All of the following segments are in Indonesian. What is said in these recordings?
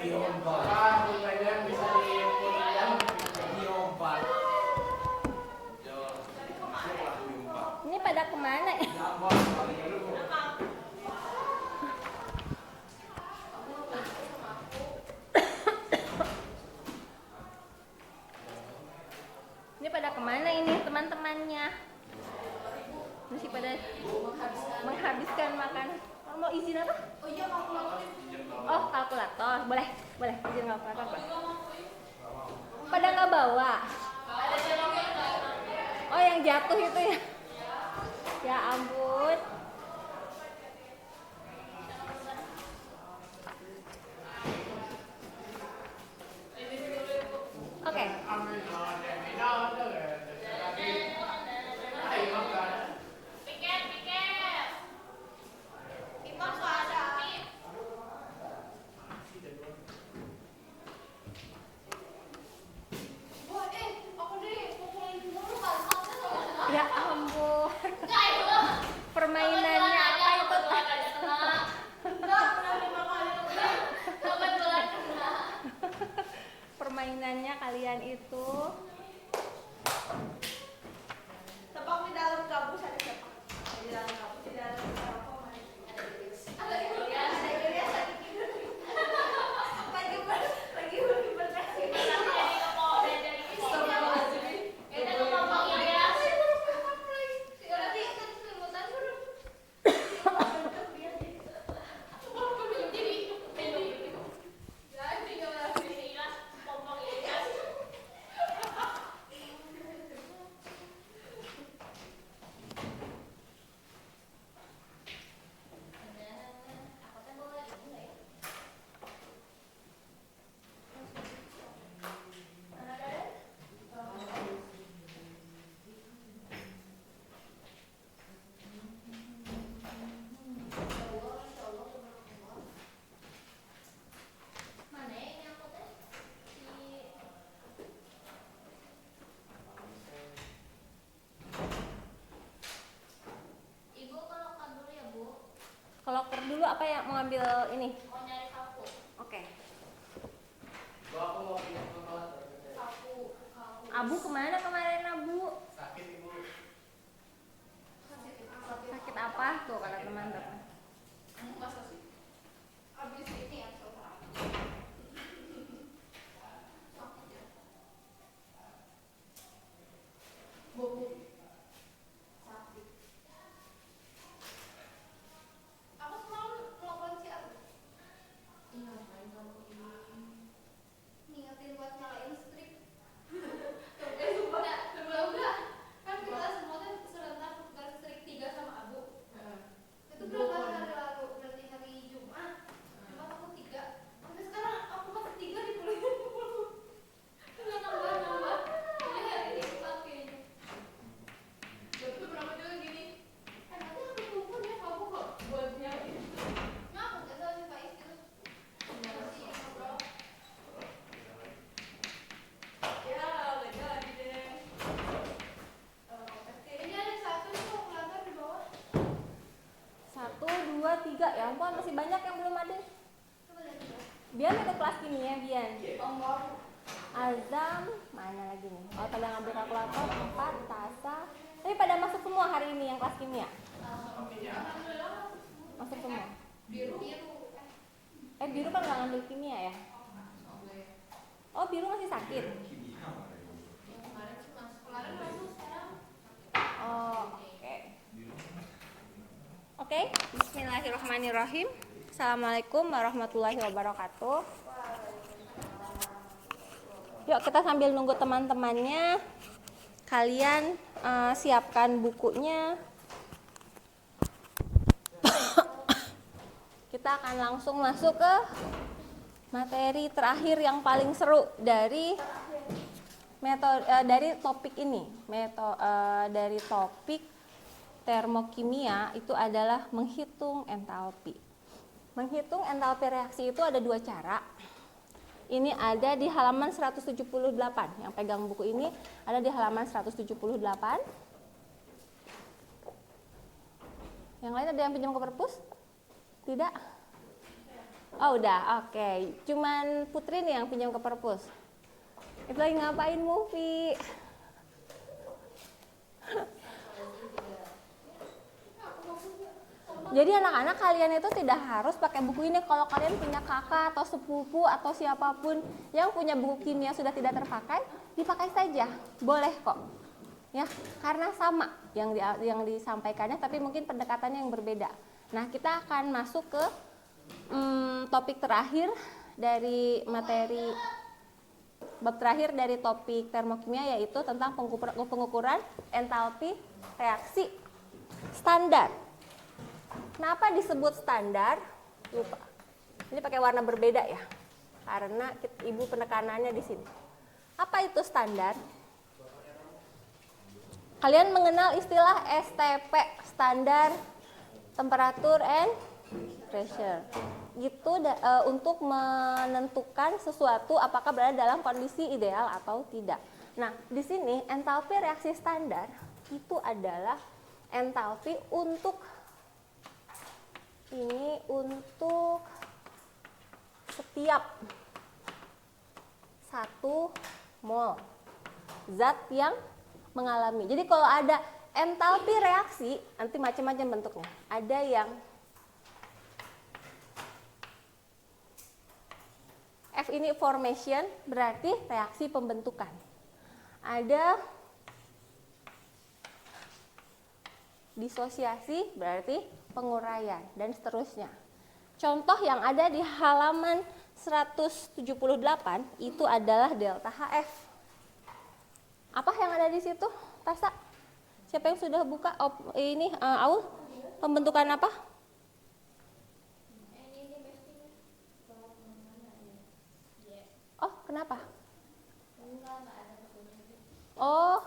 Ini pada kemana ya? Ini pada kemana ini teman-temannya? Masih pada menghabiskan makanan. Mau izin apa? Oh iya, kalkulator. Oh, kalkulator. Boleh, boleh izin kalkulator, Pak. Pada nggak bawa? Oh, yang jatuh itu ya? Ya ampun. Oke. Ya ampun. Permainannya apa itu? Permainannya kalian itu Tebak di dalam kabus ada siapa? Di dalam kabus, di dalam apa? Ada Ilyas, lagi tidur. Lagi berkreasi. keloker dulu apa ya, mau ambil ini? Mau nyari sapu. Oke. Sapu. Abu kemana kemarin Abu? Sakit ibu. Sakit apa tuh kata teman-teman? Masa sih? Abis ini ya soalnya. Bobo. Sakit. Aku selalu melakukan si aku. Ngapain kamu ini? Ngingetin buat nyalain strip. Udah. Kan kita semua kan serentak tukar strik 3 sama Abu. Itu berapa hari lalu? Berarti hari Jumat. Jumat aku 3. Sampai sekarang aku masih 3 di kuliah. Udah nambah. Ini hari ini 4 kayaknya. Berarti berapa juga gini? Nanti aku kumpul ya kamu kok buat nyalain. Nah, aku nggak tahu sih Pak Is itu. Masih ngobrol. Ya, udah jadi deh. Ini ada satu nih kalkulator di bawah. 1, 2, 3. Ya ampun, masih banyak yang belum ada. Coba lihat dulu. Bian itu kelas kimia, Bian. Tombol. Azam, mana lagi nih? Oh, pada ngambil kalkulator, 4, Tasa. Tapi pada masuk semua hari ini yang kelas kimia. Alhamdulillah Masuk semua. biru. Biru kan nggak ngambil kimia ya? Oh, biru masih sakit. Kemarin sih masuk. Kemarin masuk sekarang. Oh, oke. Oke, bismillahirrahmanirrahim. Assalamualaikum warahmatullahi wabarakatuh. Yuk kita sambil nunggu teman-temannya, kalian siapkan bukunya. Kita akan langsung masuk ke materi terakhir yang paling seru dari dari topik ini. Dari topik termokimia itu adalah menghitung entalpi. Menghitung entalpi reaksi itu ada 2 cara. Ini ada di halaman 178. Yang pegang buku ini ada di halaman 178. Yang lain ada yang pinjam ke perpus? Tidak? Oh udah, oke. Cuman Putri nih yang pinjam ke perpus. Itu lagi ngapain movie? Jadi anak-anak kalian itu tidak harus pakai buku ini. Kalau kalian punya kakak atau sepupu atau siapapun yang punya buku kimia sudah tidak terpakai, dipakai saja, boleh kok. Ya, karena sama yang disampaikannya, tapi mungkin pendekatannya yang berbeda. Nah, kita akan masuk ke topik terakhir dari materi bab terakhir dari topik termokimia, yaitu tentang pengukuran entalpi reaksi standar. Kenapa disebut standar? Lupa. Ini pakai warna berbeda ya, karena ibu penekanannya di sini. Apa itu standar? Kalian mengenal istilah STP, standar temperature and pressure. Itu untuk menentukan sesuatu apakah berada dalam kondisi ideal atau tidak. Nah, di sini entalpi reaksi standar itu adalah entalpi untuk setiap 1 mol zat yang mengalami. Jadi kalau ada entalpi reaksi, nanti macam-macam bentuknya. Ada yang F ini formation, berarti reaksi pembentukan. Ada disosiasi, berarti penguraian, dan seterusnya. Contoh yang ada di halaman 178 itu adalah delta HF. Apa yang ada di situ, Tasa? Siapa yang sudah buka? Aul, pembentukan apa? Oh, kenapa? Oh,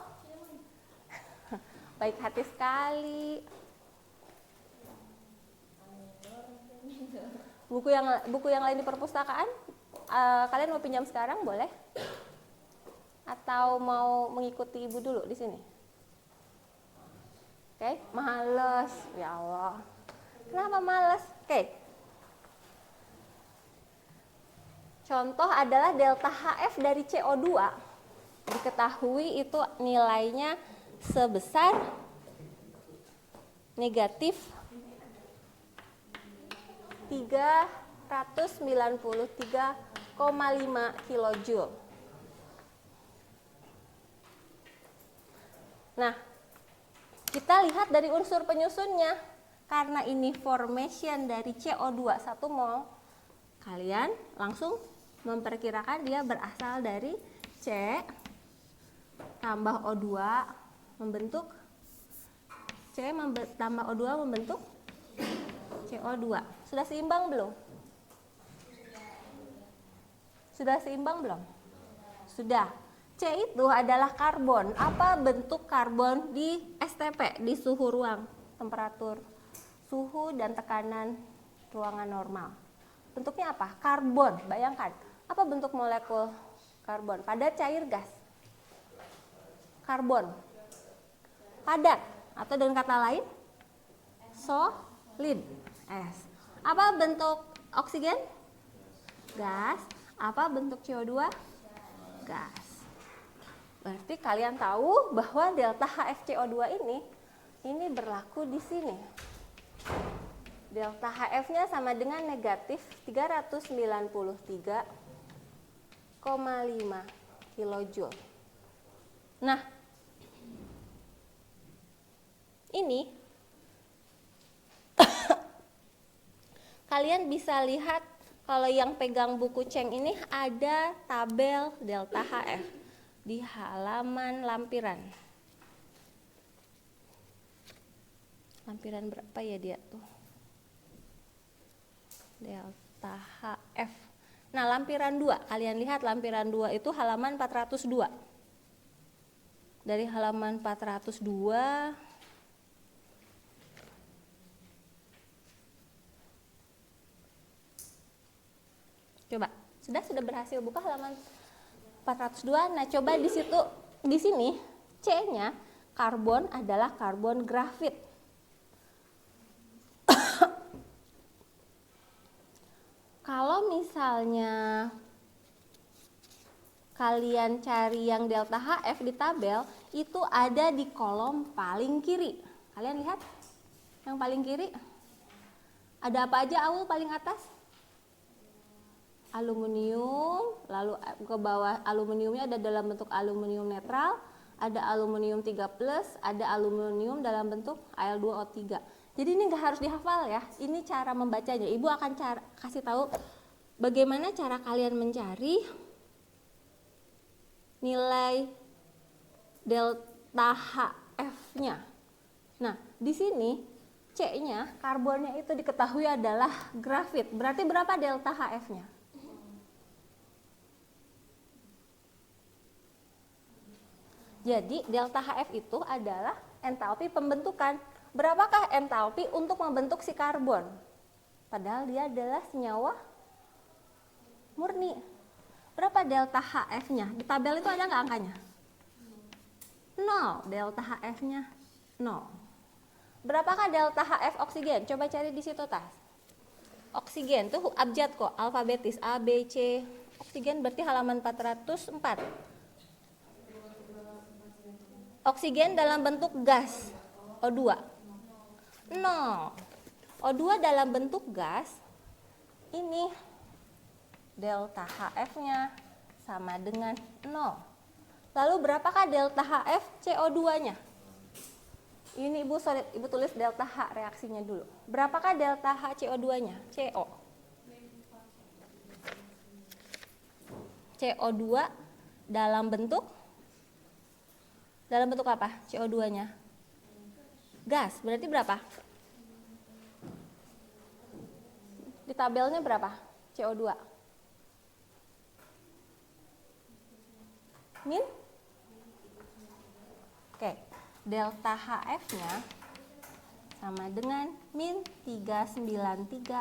baik hati sekali. Buku yang lain di perpustakaan, kalian mau pinjam sekarang boleh? Atau mau mengikuti ibu dulu di sini? Oke, males. Ya Allah. Kenapa males? Oke. Contoh adalah delta HF dari CO2. Diketahui itu nilainya sebesar negatif 393,5 kilojoule. Nah, kita lihat dari unsur penyusunnya. Karena ini formation dari CO2 1 mol, kalian langsung memperkirakan dia berasal dari C tambah O2 membentuk tambah O2 membentuk CO2. Sudah seimbang belum? Sudah seimbang belum? Sudah. C itu adalah karbon. Apa bentuk karbon di STP, di suhu ruang, temperatur, suhu dan tekanan ruangan normal? Bentuknya apa? Karbon. Bayangkan, apa bentuk molekul karbon pada cair gas? Karbon. Padat, atau dengan kata lain, solid. S. Apa bentuk oksigen? Gas. Apa bentuk CO2? Gas. Berarti kalian tahu bahwa delta HFCO2 ini berlaku di sini. Delta HF-nya sama dengan negatif 393,5 kilojoule. Nah, ini kalian bisa lihat kalau yang pegang buku Cheng ini ada tabel delta HF di halaman lampiran. Lampiran berapa ya dia tuh? Delta HF. Nah, lampiran 2, kalian lihat lampiran 2 itu halaman 402. Dari halaman 402 coba, sudah berhasil buka halaman 402. Nah, coba di sini C-nya karbon adalah karbon grafit. Kalau misalnya kalian cari yang delta HF di tabel, itu ada di kolom paling kiri. Kalian lihat yang paling kiri? Ada apa aja Aul paling atas? Aluminium, lalu ke bawah aluminiumnya ada dalam bentuk aluminium netral, ada aluminium 3+, ada aluminium dalam bentuk Al2O3. Jadi ini nggak harus dihafal ya, ini cara membacanya. Ibu akan kasih tahu bagaimana cara kalian mencari nilai delta HF-nya. Nah, di sini C-nya, karbonnya itu diketahui adalah grafit. Berarti berapa delta HF-nya? Jadi, delta HF itu adalah entalpi pembentukan. Berapakah entalpi untuk membentuk si karbon? Padahal dia adalah senyawa murni. Berapa delta HF-nya? Di tabel itu ada nggak angkanya? 0. Delta HF-nya 0. Berapakah delta HF oksigen? Coba cari di situ, Tas. Oksigen tuh abjad kok, alfabetis A, B, C. Oksigen berarti halaman 404. Oksigen dalam bentuk gas, O2. 0. O2 dalam bentuk gas, ini delta HF-nya sama dengan 0. Lalu berapakah delta HF CO2-nya? Ini Ibu tulis delta H reaksinya dulu. Berapakah delta H CO2-nya? CO. CO2 dalam bentuk apa? CO2-nya? Gas. Berarti berapa? Di tabelnya berapa? CO2. Min? Oke, delta HF-nya sama dengan min 393,5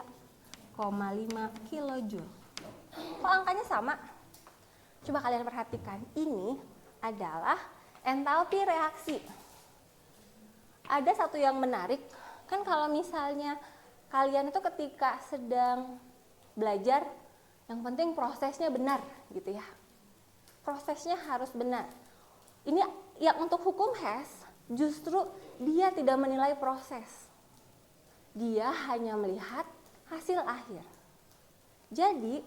kilojoule. Kok angkanya sama? Coba kalian perhatikan, ini adalah entalpi reaksi. Ada satu yang menarik, kan kalau misalnya kalian itu ketika sedang belajar, yang penting prosesnya benar gitu ya. Prosesnya harus benar. Ini yang untuk hukum Hess, justru dia tidak menilai proses. Dia hanya melihat hasil akhir. Jadi,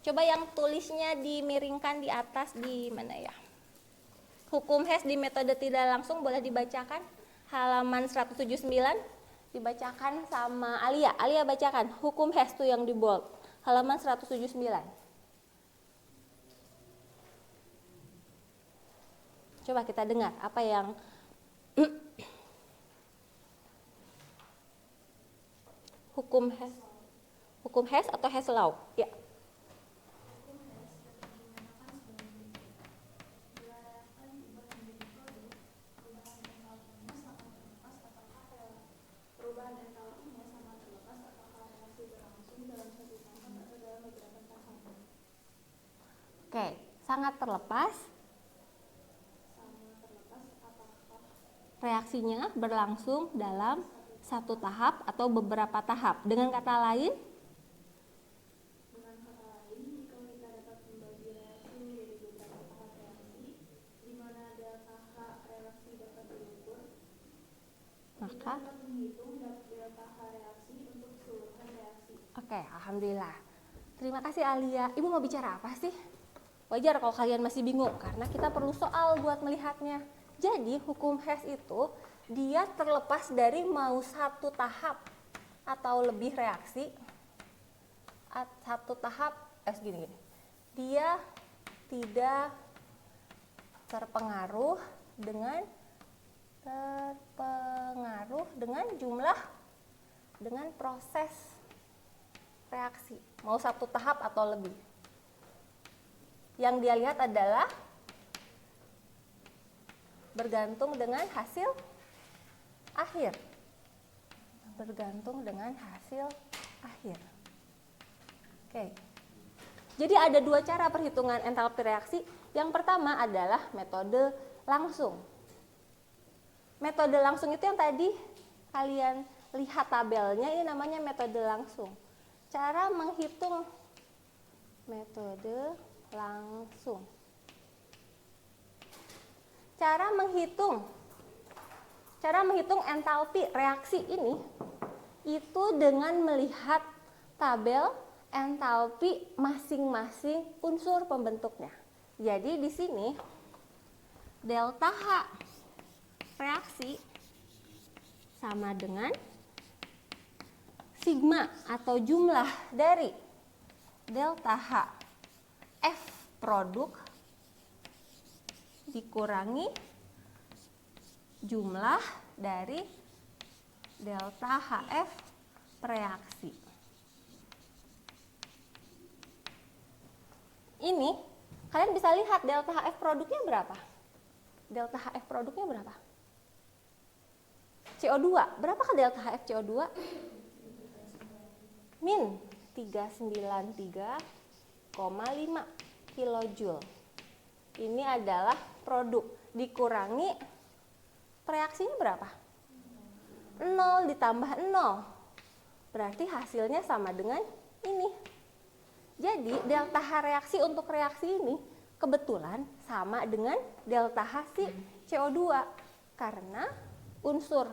coba yang tulisnya dimiringkan di atas di mana ya? Hukum Hess di metode tidak langsung boleh dibacakan. Halaman 179 dibacakan sama Alia. Alia bacakan hukum Hess tuh yang di bold. Halaman 179. Coba kita dengar apa yang hukum Hess. Hukum Hess atau Hess law? Ya. Oke, sangat terlepas. Reaksinya berlangsung dalam satu tahap atau beberapa tahap. Dengan kata lain, jika kita dapat membagi reaksi menjadi beberapa tahap reaksi, di mana delta H reaksi dapat diukur, maka kita dapat menghitung delta H reaksi untuk keseluruhan reaksi. Oke, alhamdulillah. Terima kasih Alia. Ibu mau bicara apa sih? Wajar kalau kalian masih bingung karena kita perlu soal buat melihatnya. Jadi hukum Hess itu dia terlepas dari mau satu tahap atau lebih reaksi, satu tahap gini. Dia tidak terpengaruh dengan jumlah dengan proses reaksi, mau satu tahap atau lebih. Yang dia lihat adalah bergantung dengan hasil akhir. Bergantung dengan hasil akhir. Oke. Jadi ada dua cara perhitungan entalpi reaksi. Yang pertama adalah metode langsung. Metode langsung itu yang tadi kalian lihat tabelnya, ini namanya metode langsung. Cara menghitung metode langsung. Cara menghitung entalpi reaksi ini itu dengan melihat tabel entalpi masing-masing unsur pembentuknya. Jadi di sini delta H reaksi sama dengan sigma atau jumlah dari delta H F produk dikurangi jumlah dari delta HF reaksi. Ini kalian bisa lihat delta HF produknya berapa? Delta HF produknya berapa? CO2, berapakah delta HF CO2? Min 393,5 kilojoule. Ini adalah produk dikurangi reaksinya berapa? 0 ditambah 0. Berarti hasilnya sama dengan ini. Jadi delta H reaksi untuk reaksi ini kebetulan sama dengan delta H si CO2 karena unsur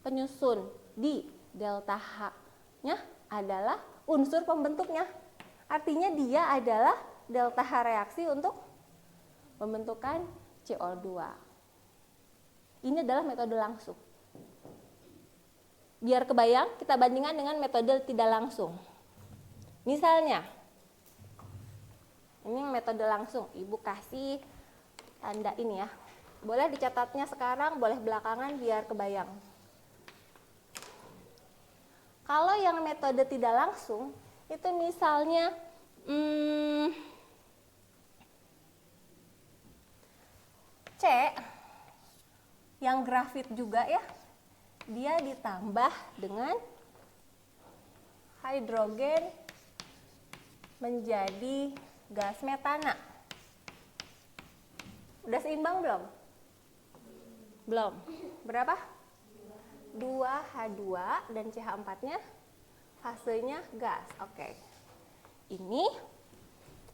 penyusun di delta H-nya adalah unsur pembentuknya. Artinya dia adalah delta H reaksi untuk pembentukan CO2. Ini adalah metode langsung. Biar kebayang, kita bandingkan dengan metode tidak langsung. Misalnya, ini metode langsung, Ibu kasih tanda ini ya. Boleh dicatatnya sekarang, boleh belakangan biar kebayang. Kalau yang metode tidak langsung, itu misalnya C, yang grafit juga ya, dia ditambah dengan hidrogen menjadi gas metana. Udah seimbang belum? Belum. Berapa? 2H2 dan CH4-nya fasenya gas. Oke. Ini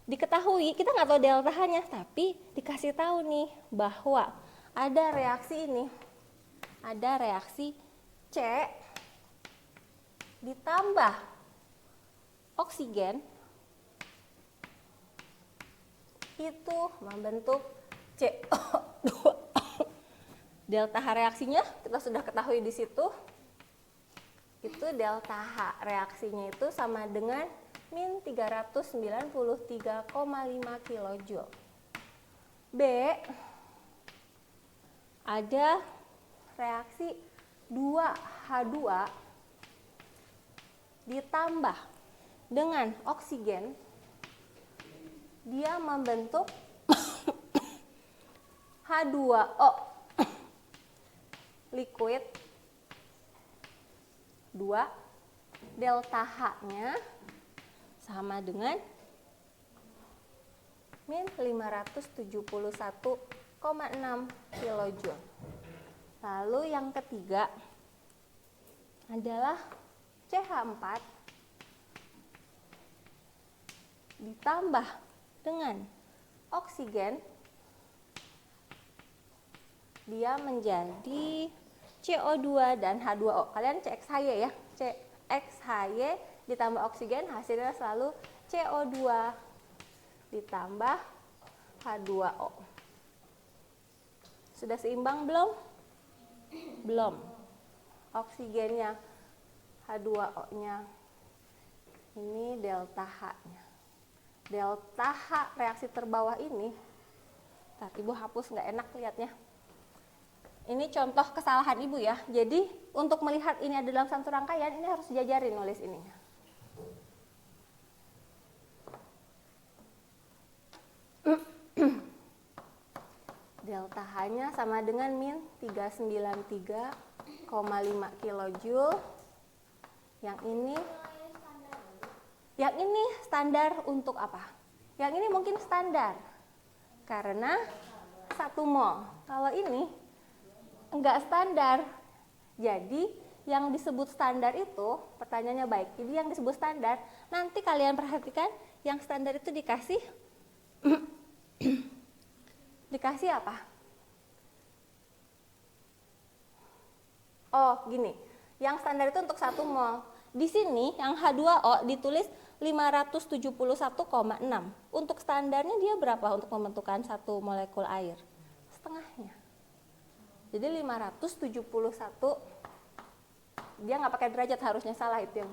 diketahui, kita nggak tahu delta H-nya, tapi dikasih tahu nih bahwa ada reaksi ini. Ada reaksi C ditambah oksigen itu membentuk CO2. Delta H reaksinya kita sudah ketahui di situ. Itu delta H reaksinya itu sama dengan min 393,5 kilojoule. B, ada reaksi 2H2 ditambah dengan oksigen, dia membentuk H2O liquid 2, delta H-nya sama dengan min 571,6 kilojoule. Lalu yang ketiga adalah CH4 ditambah dengan oksigen, dia menjadi CO2 dan H2O. Kalian CXHY ya, CXHY ditambah oksigen hasilnya selalu CO2 ditambah H2O. Sudah seimbang belum? Belum. Oksigennya, H2O-nya, ini delta H-nya. Delta H reaksi terbawah ini, ntar Ibu hapus, nggak enak lihatnya. Ini contoh kesalahan Ibu ya. Jadi untuk melihat ini ada dalam satu rangkaian, ini harus dijajarin nulis ininya. Delta H-nya sama dengan min 393,5 kilojoule. Yang ini standar untuk apa? Yang ini mungkin standar karena 1 mol. Kalau ini enggak standar. Jadi yang disebut standar itu, pertanyaannya baik. Jadi yang disebut standar, nanti kalian perhatikan yang standar itu dikasih dikasih apa? Oh, gini. Yang standar itu untuk 1 mol. Di sini yang H2O ditulis 571,6. Untuk standarnya dia berapa untuk pembentukan 1 molekul air? Setengahnya. Jadi 571, dia nggak pakai derajat, harusnya salah itu yang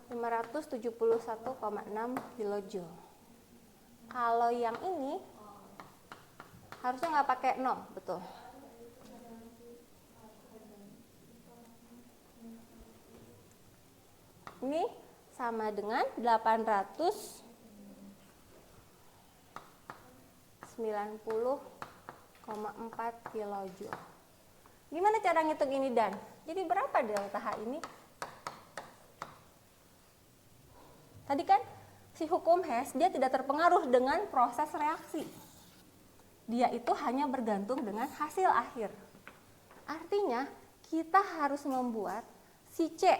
571,6 kilojoule. Kalau yang ini harusnya nggak pakai 0, betul. Ini sama dengan 890,4 kilojoule. Gimana cara ngitung ini, Dan? Jadi berapa delta H ini? Tadi kan si hukum Hess dia tidak terpengaruh dengan proses reaksi. Dia itu hanya bergantung dengan hasil akhir. Artinya kita harus membuat si C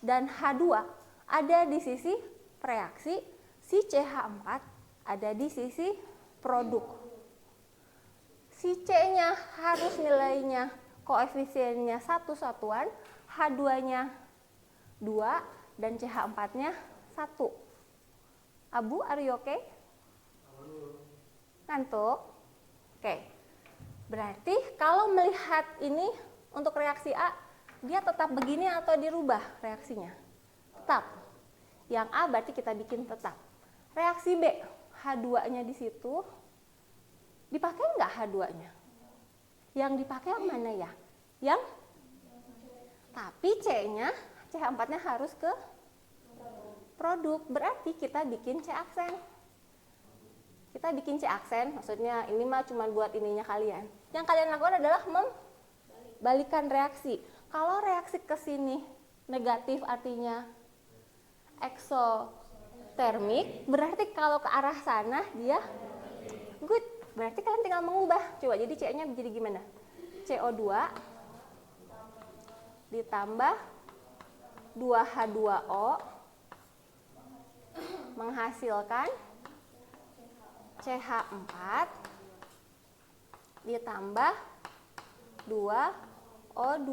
dan H2 ada di sisi reaksi, si CH4 ada di sisi produk. Si C-nya harus nilainya koefisiennya 1 satuan, H2-nya 2 dan CH4-nya 1. Abu, are you okay? Ngantuk? Oke. Berarti kalau melihat ini untuk reaksi A, dia tetap begini atau dirubah reaksinya? Tetap. Yang A berarti kita bikin tetap. Reaksi B, H2-nya di situ, dipakai nggak H2-nya? Yang dipakai yang mana ya? Yang? Tapi C-nya, CH4-nya harus ke produk. Berarti kita bikin C aksen. Kita bikin C aksen, maksudnya ini mah cuma buat ininya kalian. Yang kalian lakukan adalah membalikan reaksi. Kalau reaksi ke sini negatif artinya eksotermik, berarti kalau ke arah sana dia good. Berarti kalian tinggal mengubah. Coba jadi C-nya jadi gimana? CO2 ditambah 2H2O menghasilkan CH4 ditambah 2O2.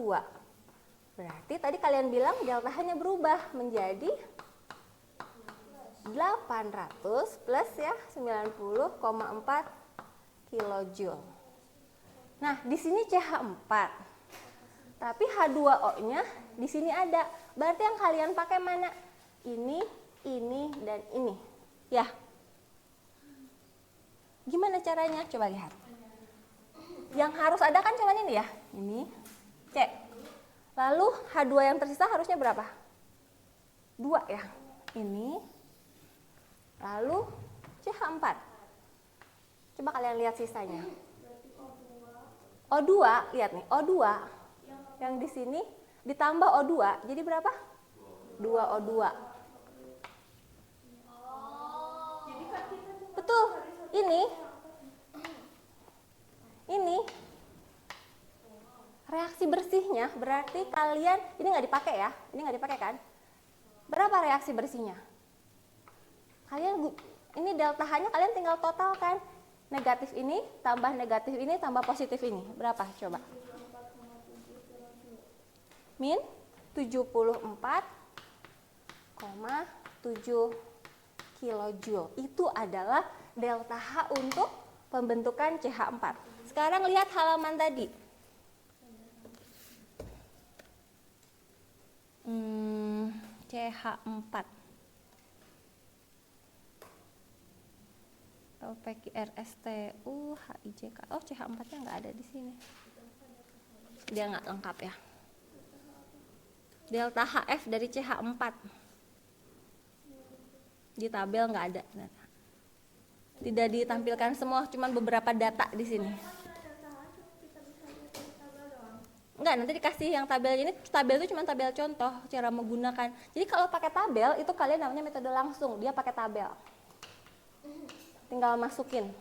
Berarti tadi kalian bilang delta H-nya berubah menjadi 800 plus ya 90,4 kilojoule. Nah, di sini CH4. Tapi H2O-nya di sini ada. Berarti yang kalian pakai mana? Ini, dan ini. Ya. Gimana caranya? Coba lihat. Yang harus ada kan cuma ini ya. Ini C. Lalu H2 yang tersisa harusnya berapa? 2 ya. Ini. Lalu CH4. Coba kalian lihat sisanya. O2, lihat nih, O2 yang di sini ditambah O2, jadi berapa? 2O2. Betul, ini reaksi bersihnya berarti kalian, ini nggak dipakai ya, ini nggak dipakai kan? Berapa reaksi bersihnya? Kalian, ini delta H-nya kalian tinggal total kan? Negatif ini tambah positif ini. Berapa coba? Min 74,7 kilojoule. Itu adalah delta H untuk pembentukan CH4. Sekarang lihat halaman tadi. CH4. LPQRSTU HIJK. Oh, CH4-nya nggak ada di sini. Dia nggak lengkap ya. Delta HF dari CH4. Di tabel nggak ada. Tidak ditampilkan semua, cuma beberapa data di sini. Enggak, nanti dikasih yang tabel ini. Tabel itu cuma tabel contoh cara menggunakan. Jadi kalau pakai tabel itu kalian namanya metode langsung. Dia pakai tabel. Tinggal masukin.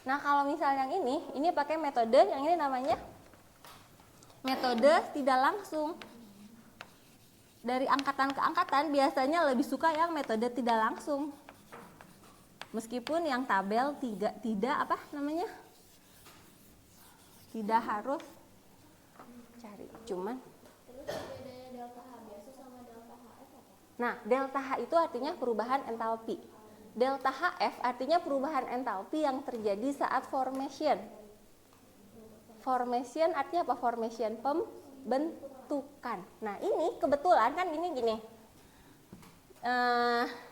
Nah, kalau misalnya yang ini pakai metode yang ini namanya metode tidak langsung. Dari angkatan ke angkatan biasanya lebih suka yang metode tidak langsung. Meskipun yang tabel tidak harus cari, cuman Terus bedanya delta H biasa sama delta HF apa? nah, delta H itu artinya perubahan entalpi. Delta HF artinya perubahan entalpi yang terjadi saat formation. Formation artinya apa? Formation, pembentukan. Nah, ini kebetulan kan gini.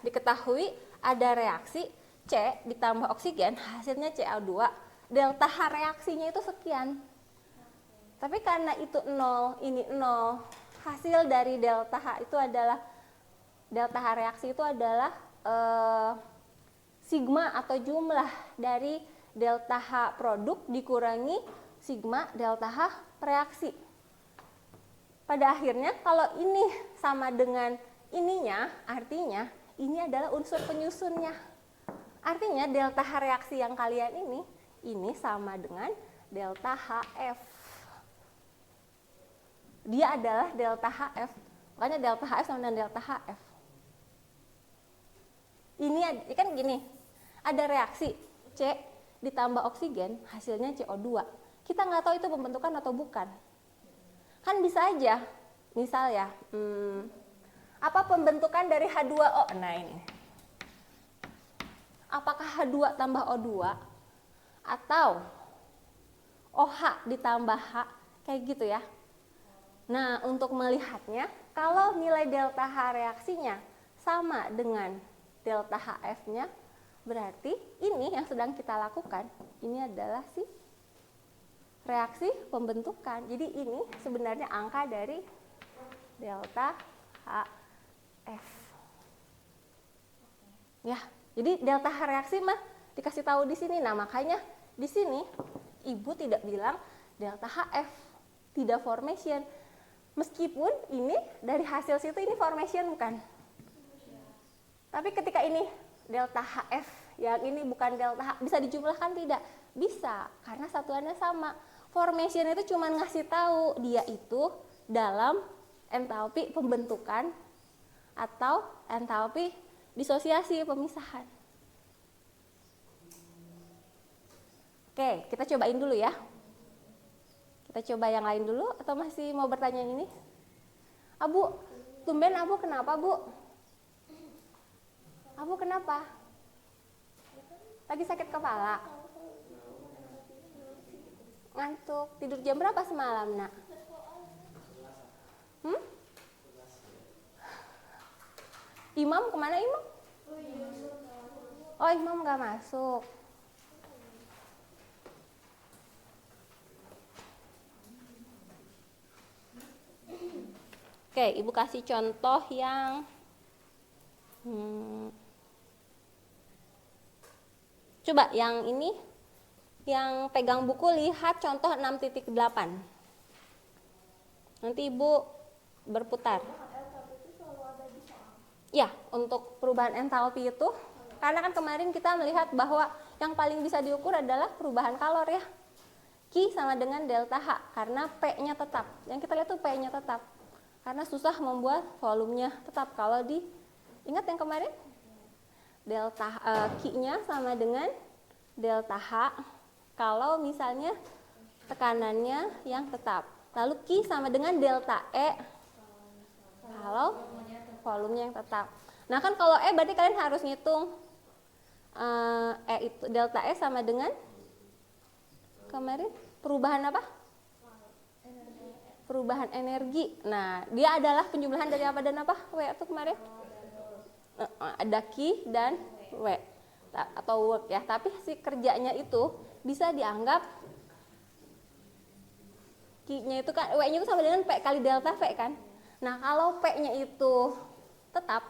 Diketahui ada reaksi C ditambah oksigen, hasilnya CH2. Delta H reaksinya itu sekian. Tapi karena itu 0, ini 0, hasil dari delta H itu adalah delta H reaksi itu adalah sigma atau jumlah dari delta H produk dikurangi sigma delta H reaksi. Pada akhirnya kalau ini sama dengan ininya, artinya ini adalah unsur penyusunnya. Artinya delta H reaksi yang kalian ini sama dengan delta HF. Dia adalah delta HF. Makanya delta HF sama dengan delta HF. Ini kan gini, ada reaksi C ditambah oksigen, hasilnya CO2. Kita nggak tahu itu pembentukan atau bukan. Kan bisa aja, misal ya, apa pembentukan dari H2O? Nah ini. Apakah H2 tambah O2 atau OH ditambah H, kayak gitu ya. Nah, untuk melihatnya, kalau nilai delta H reaksinya sama dengan delta HF-nya, berarti ini yang sedang kita lakukan, ini adalah si reaksi pembentukan. Jadi ini sebenarnya angka dari delta HF. Ya, jadi delta H reaksi mah dikasih tahu di sini. Nah, makanya di sini Ibu tidak bilang delta HF, tidak formation. Meskipun ini dari hasil situ ini formation bukan? Tapi ketika ini delta HF, yang ini bukan delta H, bisa dijumlahkan tidak? Bisa, karena satuannya sama. Formation itu cuma ngasih tahu dia itu dalam entalpi pembentukan atau entalpi disosiasi pemisahan. Oke, kita cobain dulu ya. Kita coba yang lain dulu atau masih mau bertanya ini? Abu, tumben Abu kenapa, Bu? Abu kenapa? Lagi sakit kepala? Ngantuk. Tidur jam berapa semalam, Nak? Imam kemana, Imam? Oh, Imam nggak masuk. Oke, Ibu kasih contoh yang coba yang ini, yang pegang buku lihat contoh 6.8. Nanti Ibu berputar. Ya, untuk perubahan entalpi itu, karena kan kemarin kita melihat bahwa yang paling bisa diukur adalah perubahan kalor ya. Q sama dengan delta H, karena P-nya tetap. Yang kita lihat tuh P-nya tetap. Karena susah membuat volumenya tetap. Kalau ingat yang kemarin? Delta Q-nya sama dengan delta H. Kalau misalnya tekanannya yang tetap. Lalu Q sama dengan delta E. Kalau volumenya yang tetap. Nah kan kalau E berarti kalian harus ngitung itu delta E sama dengan kemarin perubahan apa? Perubahan energi. Nah, dia adalah penjumlahan dari apa dan apa? W itu kemarin? Ada Q dan W atau work ya. Tapi si kerjanya itu bisa dianggap Q-nya itu kan, W-nya itu sama dengan P kali delta V kan. Nah, kalau P-nya itu tetap,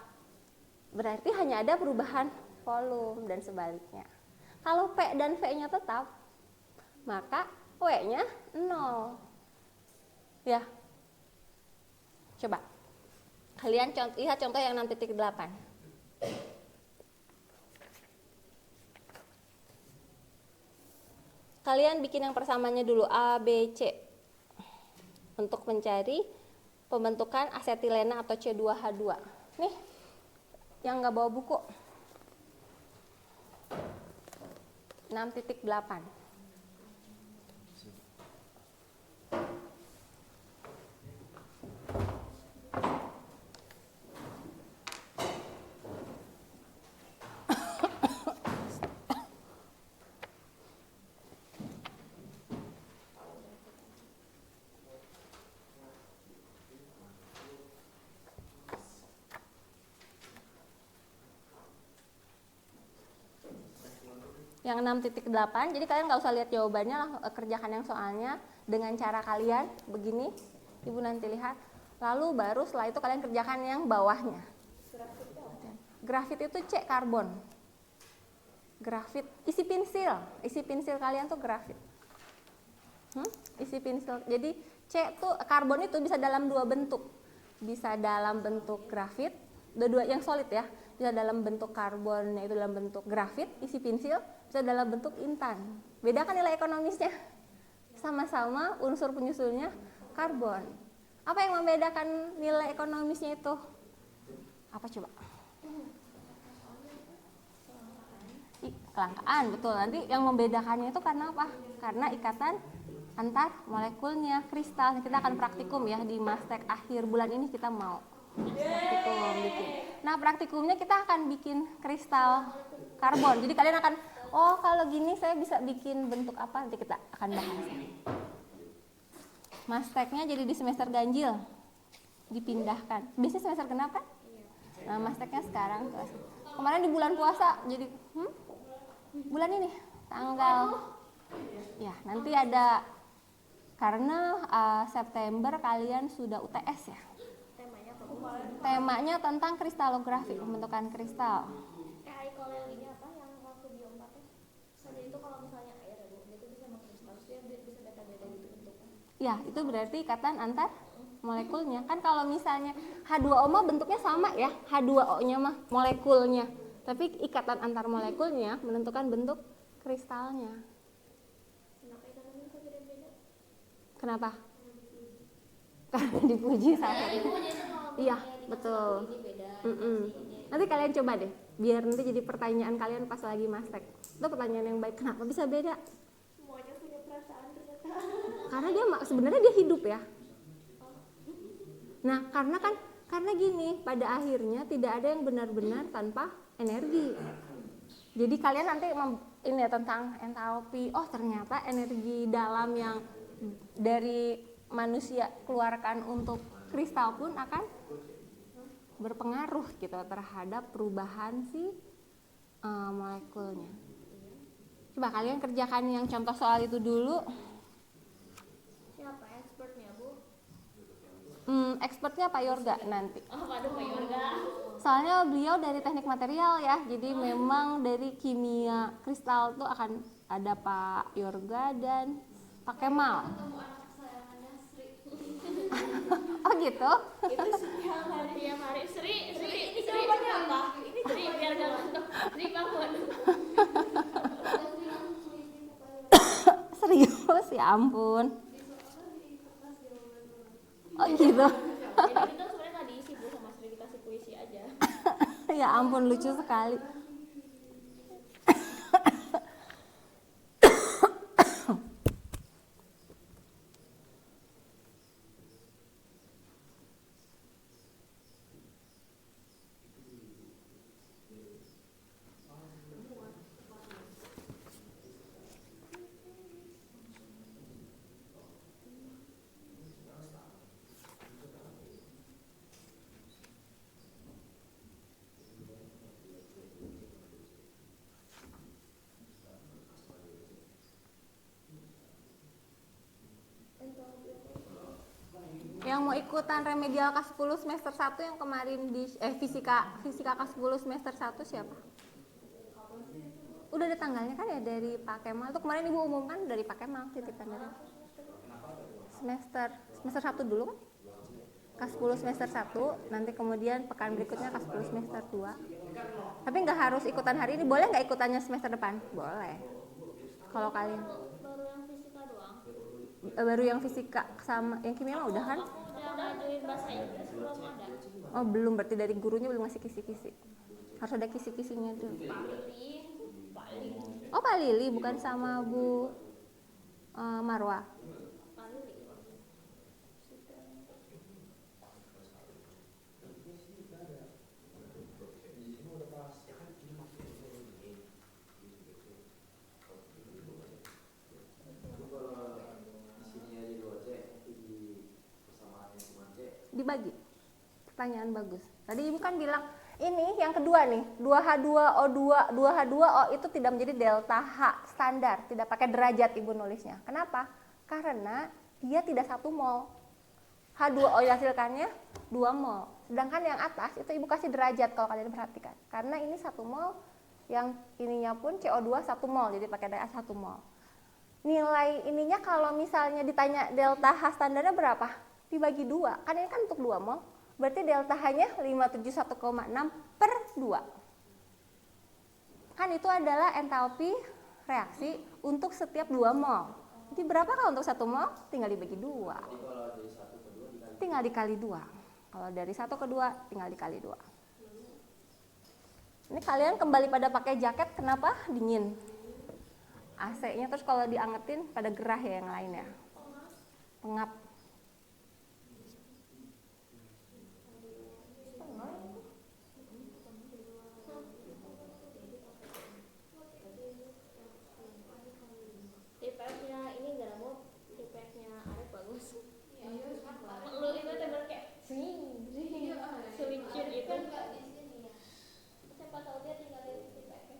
berarti hanya ada perubahan volume dan sebaliknya. Kalau P dan V-nya tetap, maka W-nya 0. Ya, coba kalian lihat contoh yang 6.8. Kalian bikin yang persamanya dulu A, B, C untuk mencari pembentukan asetilena atau C2H2. Nih, yang nggak bawa buku. 6.8. Yang 6.8, jadi kalian nggak usah lihat jawabannya, kerjakan yang soalnya dengan cara kalian begini, Ibu nanti lihat. Lalu baru setelah itu kalian kerjakan yang bawahnya. Grafit itu C karbon. Grafit, isi pensil kalian tuh grafit. Isi pensil. Jadi C tuh karbon itu bisa dalam dua bentuk, bisa dalam bentuk grafit, dua yang solid ya. Bisa dalam bentuk karbon, yaitu dalam bentuk grafit, isi pensil, bisa dalam bentuk intan. Beda kan nilai ekonomisnya? Sama-sama unsur penyusunnya karbon. Apa yang membedakan nilai ekonomisnya itu? Apa coba? Kelangkaan, betul. Nanti yang membedakannya itu karena apa? Karena ikatan antar molekulnya, kristal. Kita akan praktikum ya di Mastek akhir bulan ini kita mau praktikum bikin. Nah, praktikumnya kita akan bikin kristal karbon. Jadi kalian akan, oh kalau gini saya bisa bikin bentuk apa, nanti kita akan bahas. Masteknya jadi di semester ganjil dipindahkan. Biasanya semester kenapa? Nah, masteknya sekarang. Kemarin di bulan puasa, jadi bulan ini tanggal ya nanti ada, karena September kalian sudah UTS ya. Temanya tentang kristalografi, pembentukan kristal. Kalau yang ini apa yang waktu bioempatnya? Soalnya itu kalau misalnya air ya Bu, itu bisa mengkristal, dia bisa beda-beda gitu bentuknya. Ya, itu berarti ikatan antar molekulnya. Kan kalau misalnya H2O mah bentuknya sama ya, H2O-nya mah molekulnya. Tapi ikatan antar molekulnya menentukan bentuk kristalnya. Kenapa ikatan bisa beda-beda? Kenapa? Karena dipuji sama. Iya, betul. Nanti kalian coba deh, biar nanti jadi pertanyaan kalian pas lagi mastek. Itu pertanyaan yang baik, kenapa bisa beda? Semuanya punya perasaan ternyata. Karena dia sebenarnya dia hidup ya. Nah, karena gini, pada akhirnya tidak ada yang benar-benar tanpa energi. Jadi kalian nanti ini ya tentang entalpi. Oh, ternyata energi dalam yang dari manusia keluarkan untuk kristal pun akan berpengaruh gitu terhadap perubahan si molekulnya. Coba kalian kerjakan yang contoh soal itu dulu. Siapa expertnya Bu? Expertnya Pak Yorga nanti. Oh, waduh Pak Yorga. Soalnya beliau dari teknik material ya, jadi memang dari kimia kristal tuh akan ada Pak Yorga dan Pak Kemal. Ketemu anak kesayangannya Sri. Oh gitu? Itu setiap hari Sri, ini jawabannya apa? Ini Sri biar gak ngantuk. Sri bangun. Serius ya ampun. Oh gitu. Jadi kita sebenarnya nggak diisi Bu sama Sri, dikasih puisi aja. Ya ampun, lucu sekali. Yang mau ikutan remedial K10 semester 1 yang kemarin di fisika K10 semester 1 siapa? Udah ada tanggalnya kan ya dari Pak Kemal. Itu kemarin Ibu umumkan dari Pak Kemal titipan dari semester 1 dulu kan? K10 semester 1, nanti kemudian pekan berikutnya K10 semester 2. Tapi nggak harus ikutan hari ini, boleh nggak ikutannya semester depan? Boleh. Kalau kalian Baru yang fisika doang. Baru yang fisika sama yang kimia mah udah kan? Aku udah ngajuin bahasa Inggris belum ada. Oh belum, berarti dari gurunya belum ngasih kisi-kisi. Harus ada kisi-kisinya dulu. Paling Oh Pak Lili, bukan sama Bu Marwa. Dibagi. Pertanyaan bagus. Tadi Ibu kan bilang ini yang kedua nih, 2H2O2, 2H2O itu tidak menjadi delta H standar, tidak pakai derajat Ibu nulisnya. Kenapa? Karena dia tidak 1 mol. H2O dihasilkannya 2 mol. Sedangkan yang atas itu Ibu kasih derajat kalau kalian perhatikan. Karena ini 1 mol, yang ininya pun CO2 1 mol, jadi pakai derajat 1 mol. Nilai ininya kalau misalnya ditanya delta H standarnya berapa? Dibagi 2, kan ini kan untuk 2 mol. Berarti delta H-nya 571,6 per 2. Kan itu adalah entalpi reaksi untuk setiap 2 mol. Jadi berapa kalau untuk 1 mol? Tinggal dibagi 2. Tinggal dikali 2. Kalau dari 1 ke 2 tinggal dikali 2. Ini kalian kembali pada pakai jaket, kenapa? Dingin. AC-nya terus kalau diangetin pada gerah ya yang lainnya. Pengap. tipenya ini nggak ada mau tipenya Arif bagus. Lu itu tembak kayak swing switcher itu. Siapa tahu dia tinggal di tipenya.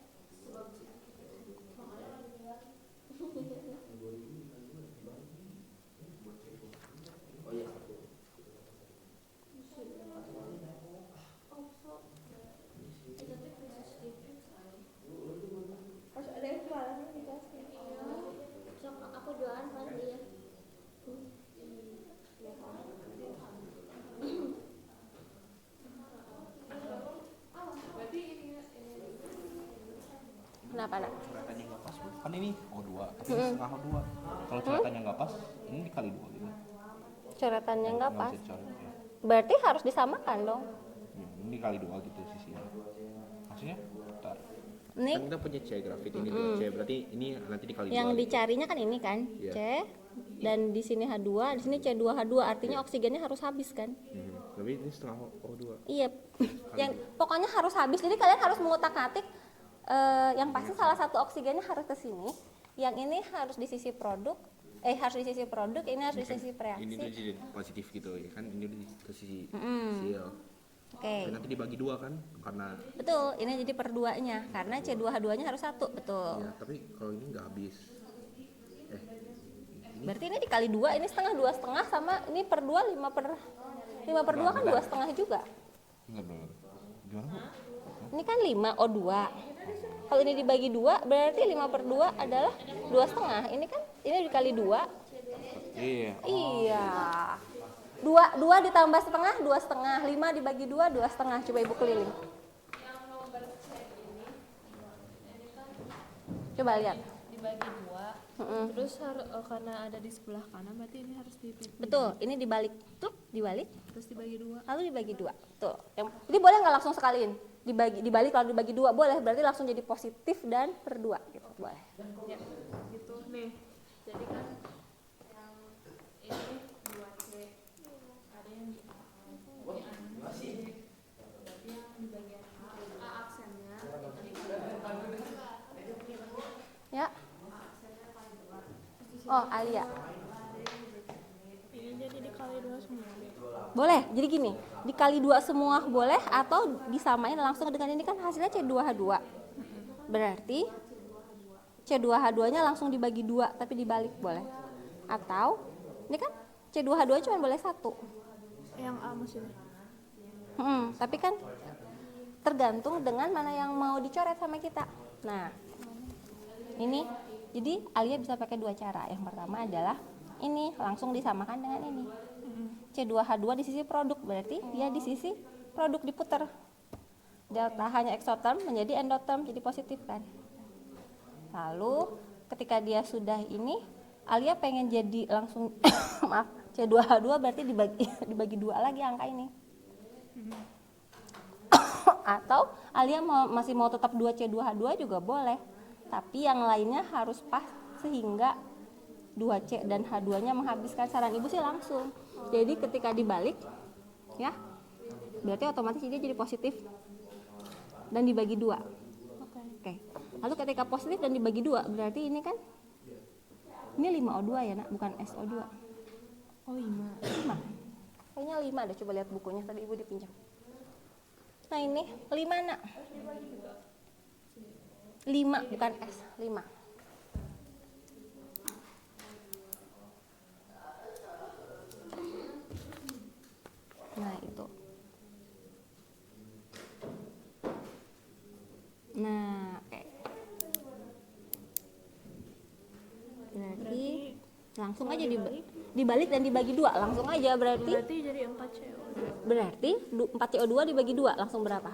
Sok aku jualan kan dia. Kenapa nak? Coretannya nggak pas, Bu. Kan ini O2, tapi ini setengah O2. Kalau coretannya nggak pas, ini dikali 2 gitu. Coretannya nggak pas. bisa coret, ya. Berarti harus disamakan dong. Ya, ini dikali 2 gitu sisinya. Maksudnya, bentar. Ini Kan kita punya C grafit ini 2C, berarti ini nanti dikali 2 yang gitu. dicarinya kan ini kan, Iya. C, dan di sini H2, di sini C2H2, artinya oksigennya harus habis kan? Tapi ini setengah O2. Iya, yang pokoknya harus habis. Jadi kalian harus mengutak-atik. Yang pasti salah satu oksigennya harus ke sini. Yang ini harus di sisi produk. Harus di sisi produk. Ini harus di sisi Ini reaksi. udah jadi positif gitu ya kan, ini udah ke sisi Mm-mm. sil. Oke, Dan nanti dibagi 2 kan, karena betul. Ini jadi per 2-nya karena C2H2-nya harus 1, betul. ya, tapi kalau ini nggak habis. Berarti ini dikali 2, ini setengah 2 setengah sama ini per 2 5 per 2 kan 2 setengah juga. Enggak benar. Gimana, Bu? Ini kan 5 O2. Kalau ini dibagi 2 berarti 5 per 2 adalah 2 setengah. Ini kan ini dikali 2. Iya. Iya. 2 ditambah setengah 2 setengah. 5 dibagi 2 2 setengah. Coba Ibu keliling. Coba lihat. Dibagi 2. Mm-mm. Terus karena ada di sebelah kanan berarti ini harus Betul, ini dibalik. Tuh, dibalik. terus dibagi 2. Lalu dibagi 2. Tuh. Jadi boleh nggak langsung sekaliin? Dibalik lalu dibagi 2 boleh. Berarti langsung jadi positif dan per 2 gitu. Boleh. Ya, gitu nih. Jadi kan yang ini 2C. Ada yang di A. Ini A. Berarti yang di bagian A aksennya Ya. Oh, Alia. ini jadi dikali 2 semua. Boleh, jadi gini, dikali 2 semua boleh atau disamain langsung dengan ini kan hasilnya C2H2. Berarti C2H2-nya langsung dibagi 2 tapi dibalik boleh. Atau ini kan C2H2 cuma boleh 1. Yang A maksudnya. Tapi kan tergantung dengan mana yang mau dicoret sama kita. Nah, ini jadi Alia bisa pakai 2 cara. Yang pertama adalah ini langsung disamakan dengan ini. C2H2 di sisi produk, berarti dia di sisi produk diputer. Delta hanya eksoterm menjadi endoterm, jadi positif kan. Lalu ketika dia sudah ini Alia pengen jadi langsung maaf C2H2 berarti dibagi 2 lagi angka ini. Atau Alia masih mau tetap 2C2H2 juga boleh. Tapi yang lainnya harus pas sehingga 2C dan H2-nya menghabiskan. Saran ibu sih langsung. Jadi ketika dibalik ya, berarti otomatis dia jadi positif dan dibagi 2. Oke. Lalu ketika positif dan dibagi 2 berarti ini kan ini 5O2 ya nak, bukan SO2. Oh 5. Kayaknya 5 deh, coba lihat bukunya tadi ibu dipinjam. Nah ini 5 nak. 5 bukan S, 5. Nah itu. Nah oke. Berarti langsung aja dibalik dan dibagi 2, langsung aja berarti jadi 4CO2. berarti 4CO2 dibagi 2 langsung berapa?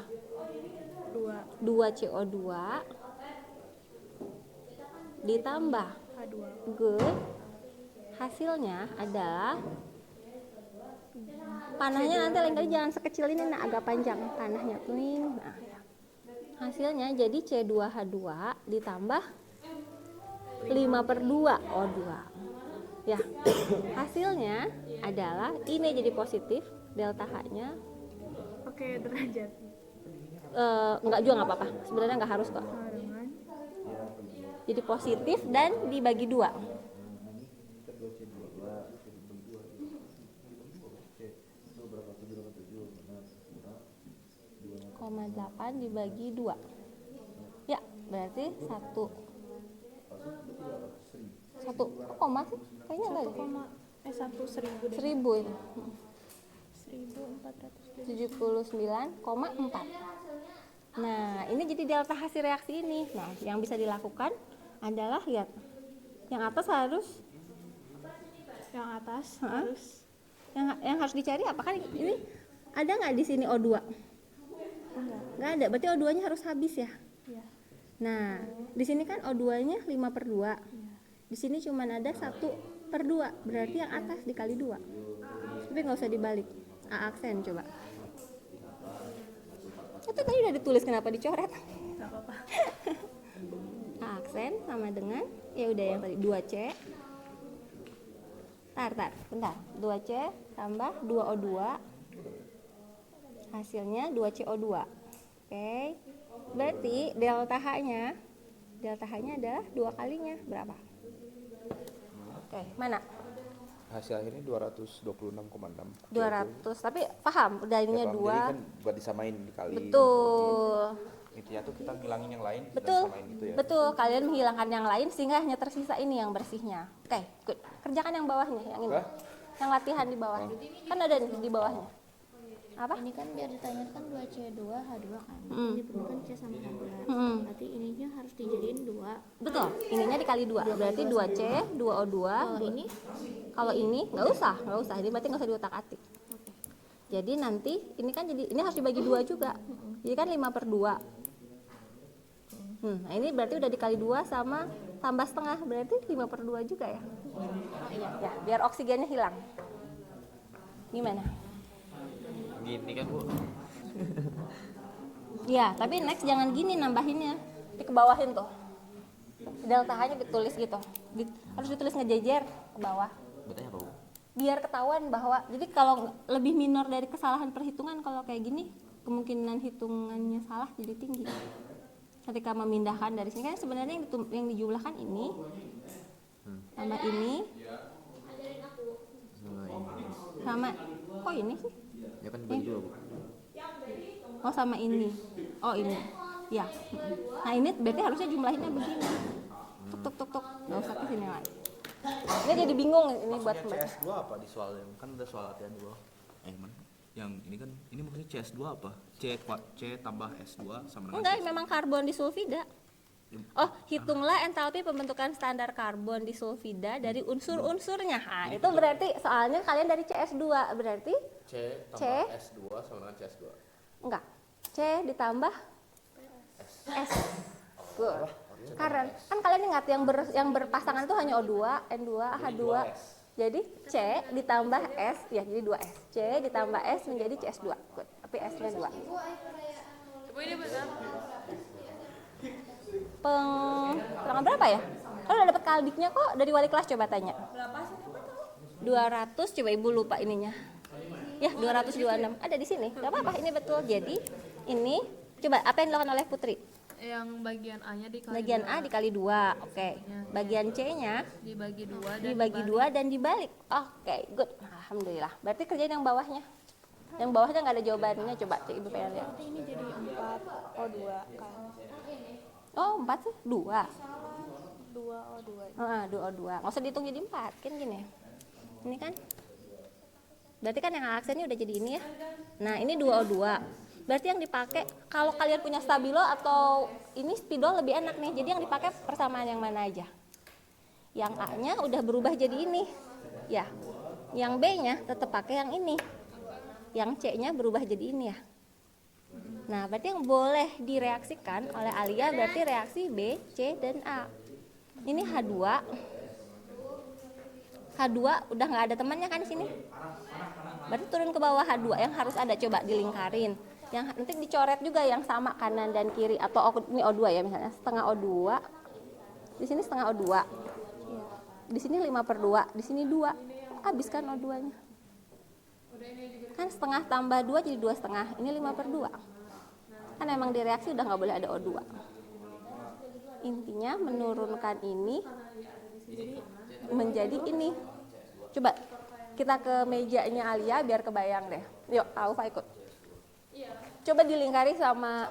2CO2 ditambah H2. good. Hasilnya adalah panahnya nanti lain kali jangan sekecil ini nah, agak panjang panahnya tuh. Nah, ya. Hasilnya jadi C2H2 ditambah 5/2O2 ya. Hasilnya adalah ini jadi positif, delta H-nya Oke, derajat. enggak juga nggak apa-apa, sebenarnya nggak harus kok. Sama dengan Jadi positif dan dibagi 2. 0,8 dibagi 2 ya, berarti 1 koma sih? Kayaknya enggak deh. 1.1000 deh. 1000 ini 1400. 79,4. Nah ini jadi delta hasil reaksi ini. Nah yang bisa dilakukan adalah lihat yang atas harus Yang atas Hah? harus yang harus dicari apa kan ini ada nggak di sini O2? Nggak ada, berarti O2-nya harus habis ya. ya. Nah di sini kan O2-nya 5/2. Di sini cuma ada 1/2, berarti yang atas dikali 2. Tapi nggak usah dibalik. A aksen coba. Itu tadi udah ditulis, kenapa dicoret? Enggak apa-apa. A aksen sama dengan ya udah yang tadi 2C. Bentar. 2C tambah 2O2. Hasilnya 2CO2. Oke. Berarti delta H-nya adalah 2 kalinya berapa? Oke, mana? Hasil akhirnya 226,6. 200. Tapi paham, udah ininya Ya, 2. jadi kan buat disamain dikali. Betul. Intinya tuh kita ngilangin yang lain, Betul. kita samain gitu ya. Betul, kalian menghilangkan yang lain sehingga hanya tersisa ini yang bersihnya. Oke, good. Kerjakan yang bawahnya, yang ini. Hah? Yang latihan di bawah. Kan ada nih di bawahnya. Apa? Ini kan biar ditanyakan 2C2H2 kan. Mm. Diperlukan C sama H2. Mm. Berarti ininya harus dijadiin 2. Betul, ininya dikali 2. Berarti 2C, 2O2. Kalau ini Kalau ini nggak usah. Ini berarti nggak usah diutak-atik. Jadi nanti ini kan ini harus dibagi 2 juga. Jadi kan 5/2. Nah ini berarti udah dikali 2 sama tambah setengah, berarti 5/2 juga ya. Ya, biar oksigennya hilang. Gimana? Gini kan Bu. Ya, tapi next jangan gini nambahinnya. Dikebawahin tuh. Delta H-nya ditulis gitu. Harus ditulis ngejejer ke bawah. Betanya apa Bu? Biar ketahuan bahwa jadi kalau lebih minor dari kesalahan perhitungan kalau kayak gini kemungkinan hitungannya salah jadi tinggi. Ketika memindahkan dari sini kan sebenarnya yang dijumlahkan ini tambah ini sama kok ini sih? Ya kan dibagi 2 Bu. Oh sama ini. Oh ini. Ya. Nah ini berarti harusnya jumlahinnya begini. Tuk. Nggak usah kesini lagi. Ini jadi bingung ini buat membaca. CS2 apa di soal yang kan ada soal latihan di bawah. Man. Yang ini kan ini maksudnya CS2 apa? C tambah S2 sama dengan Enggak, memang karbon disulfida. Oh, hitunglah entalpi pembentukan standar karbon disulfida dari unsur-unsurnya. Nah, itu berarti soalnya kalian dari CS2 berarti C tambah S2 sama dengan CS2. enggak. C ditambah S. Good. Karena kan kalian ingat yang berpasangan itu hanya O2, N2, H2. Jadi C ditambah S, ya jadi 2S. C ditambah S menjadi CS2. Good. Tapi S-nya 2. Ibu ini benar. Pengulangan berapa ya? Kalau udah dapat kaldiknya kok dari wali kelas, coba tanya. Berapa sih dapat tahu? 200, coba ibu lupa ininya. Ya 226 ada di sini. Gak apa-apa, ini betul. Jadi ini coba apa yang dilakukan oleh Putri? Yang bagian A-nya dikali Bagian A dikali 2, oke. Bagian C-nya dibagi 2 dan dibagi 2 dan dibalik. Oke, good. Alhamdulillah. Berarti kerjain yang bawahnya. Yang bawahnya nggak ada jawabannya. Coba cek ibu pengen lihat. Berarti ini jadi 4 O2 kan. Oh 4 sih? 2. 2 O2. 2O2. Nggak usah dihitung jadi 4. Kan gini ya. Ini kan. Berarti kan yang aksennya udah jadi ini ya. Nah ini 2O2. Berarti yang dipakai, kalau kalian punya stabilo atau ini spidol lebih enak nih. Jadi yang dipakai persamaan yang mana aja? Yang A-nya udah berubah jadi ini. Ya. Yang B-nya tetap pakai yang ini. Yang C-nya berubah jadi ini ya. Nah, berarti yang boleh direaksikan oleh Alia berarti reaksi B, C, dan A. Ini H2. H2 udah nggak ada temannya kan di sini. Berarti turun ke bawah H2 yang harus ada, coba dilingkarin. Yang nanti dicoret juga yang sama kanan dan kiri, atau ini O2 ya misalnya, setengah O2. Di sini setengah O2. Di sini 5/2, di sini 2. Habis kan O2-nya. Kan setengah tambah 2 jadi 2,5. Ini 5/2. Kan emang di reaksi udah nggak boleh ada O2. Intinya menurunkan ini menjadi ini. Coba kita ke mejanya Alia biar kebayang deh. Yuk, Aufa ikut. Coba dilingkari sama,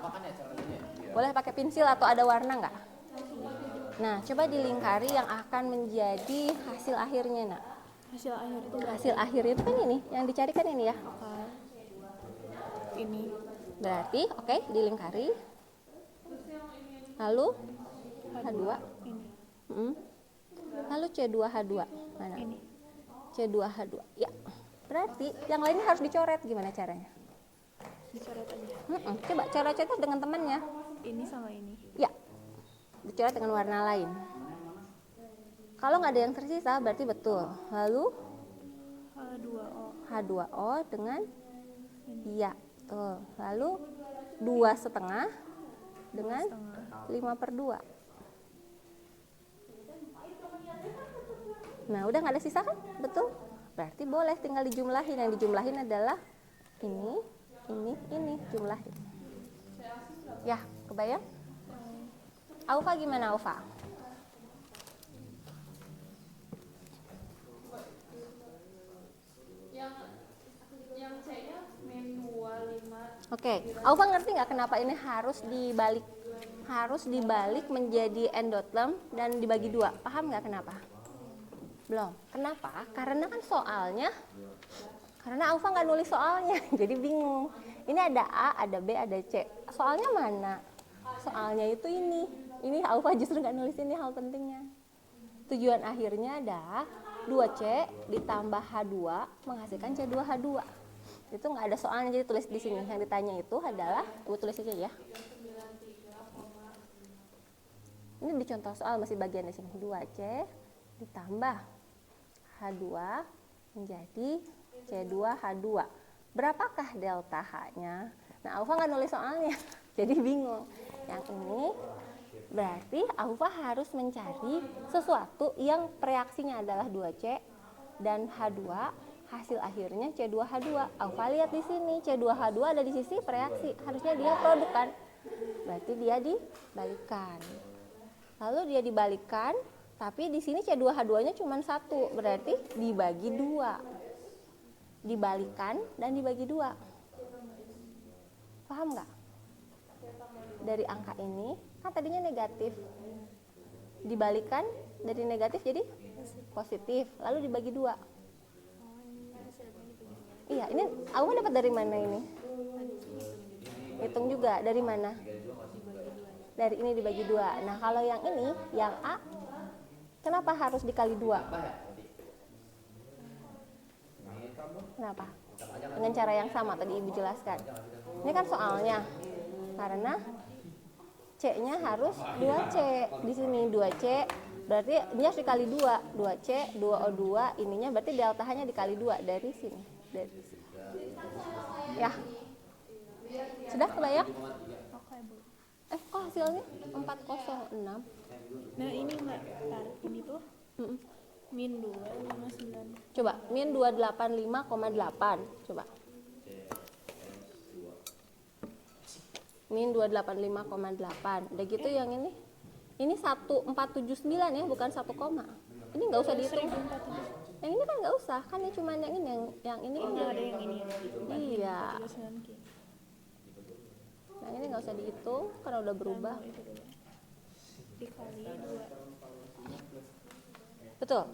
boleh pakai pensil atau ada warna nggak? Nah, coba dilingkari yang akan menjadi hasil akhirnya, nak. Hasil akhir itu Hasil akhirnya itu kan ini, yang dicari kan ini ya. ini. Berarti, oke, dilingkari. Lalu H2. Ini. Lalu C2H2. Mana? Ini. C2H2. Ya. Berarti yang lainnya harus dicoret. Gimana caranya? Dicoret aja. Coba coret-coret dengan temannya. Ini sama ini. Ya. Dicoret dengan warna lain. Kalau nggak ada yang tersisa berarti betul. Lalu H2O. H2O dengan iya. Tuh. Lalu 2,5 dengan 5/2. Nah, udah nggak ada sisa kan? Betul. Berarti boleh tinggal dijumlahin. Yang dijumlahin adalah ini jumlahin. Ya, kebayang? Aufa gimana, Aufa? Yang C-nya -25. Oke, Aufa ngerti nggak kenapa ini harus dibalik? Harus dibalik menjadi endotlem dan dibagi 2. Paham nggak kenapa? Belum. Kenapa? Karena kan soalnya, karena Aufa nggak nulis soalnya, jadi bingung. Ini ada A, ada B, ada C. Soalnya mana? Soalnya itu ini. Ini Aufa justru nggak nulis, ini hal pentingnya. Tujuan akhirnya adalah 2C ditambah H2 menghasilkan C2H2. Itu nggak ada soalnya, jadi tulis di sini. Yang ditanya itu adalah, Ibu tulis aja ya. Ini di contoh soal masih bagian di sini. 2C ditambah H2 menjadi C2H2. Berapakah delta H-nya? Nah, Aufa nggak nulis soalnya, jadi bingung. Yang ini berarti Aufa harus mencari sesuatu yang reaksinya adalah 2C dan H2, hasil akhirnya C2H2. Aufa lihat di sini, C2H2 ada di sisi reaksi, harusnya dia produk kan? Berarti dia dibalikan. Lalu dia dibalikan, tapi di sini C2H2-nya cuma 1, berarti dibagi 2. Dibalikan dan dibagi 2. Paham nggak? Dari angka ini, kan tadinya negatif. Dibalikan dari negatif jadi positif, lalu dibagi 2. Iya, ini aku dapat dari mana ini? Hitung juga, dari mana? Dari ini dibagi 2. Nah, kalau yang ini, yang A, kenapa harus dikali 2? Kenapa? Dengan cara yang sama tadi Ibu jelaskan. Ini kan soalnya, karena C-nya harus 2C. Di sini 2C, berarti ini harus dikali 2. 2C, 2O2, ininya berarti delta-nya dikali 2 dari sini. Dari sini. Ya. Sudah kebayang? Oke, Bu. Kok hasilnya 406? Nah, ini enggak tarik ini tuh. Min 259. Coba, min 285,8. Coba. Min 285,8. Udah gitu yang ini. Ini 1479 ya, bukan 1 koma. Ini nggak usah dihitung. Yang ini kan nggak usah, kan ini cuma yang ini, yang ini kan Ada yang ini. iya. 39K. Yang ini nggak usah dihitung karena udah berubah. Itu dulu. Dikali 2. Betul?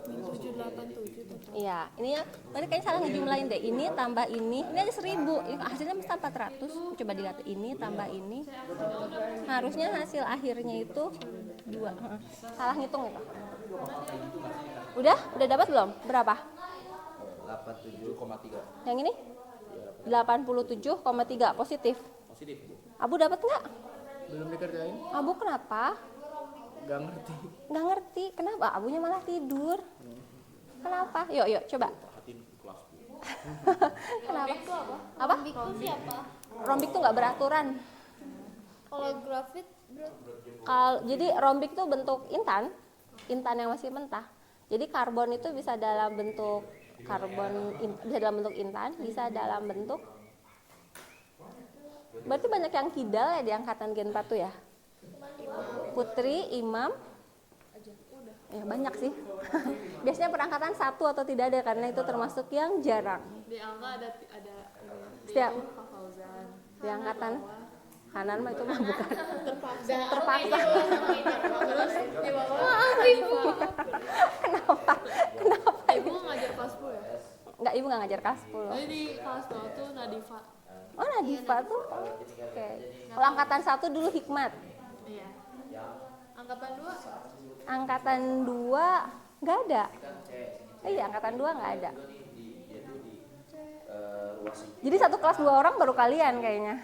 Min 787 total. Iya, ini ya. Tadi kayaknya salah ngejumlahin deh. Ini tambah ini aja 1000. Ini hasilnya mesti 400. Coba dilihat ini tambah ini. Harusnya hasil akhirnya itu 2. Salah ngitung itu. Udah dapat belum? Berapa? 87,3. Yang ini? 87,3 positif. Positif, Bu. Abu dapat nggak? Belum dikerjain? Abu kenapa? Gak ngerti. Nggak ngerti. Kenapa? Abunya malah tidur. Kenapa? Yuk coba. Hatin kelas, Bu. Kenapa? Itu apa? Apa? Rombik itu siapa? Rombik tuh nggak beraturan. Kalau grafit Jadi rombik itu bentuk intan yang masih mentah. Jadi karbon itu bisa dalam bentuk bisa dalam bentuk intan, bisa dalam bentuk. Berarti banyak yang kidal ya di angkatan Gen 4 tuh ya. Putri, Imam, ya banyak sih. Biasanya perangkatan 1 atau tidak ada karena itu termasuk yang jarang. Di angka ada Setiap Pak Fauzan. di angkatan Hanan mah itu mah bukan Terpaksa. terpaksa. Terus di bawah Kenapa Ibu ngajar kelas 10 ya? Enggak, ibu nggak ngajar kelas 10. Jadi di kelas 2 tuh Nadifa. Oh, Nadifa tuh. Oke. Kalau angkatan 1 dulu Hikmat. Iya. Angkatan 2 Angkatan 2 nggak ada. Iya, angkatan 2 nggak ada. Jadi satu kelas 2 orang baru kalian kayaknya.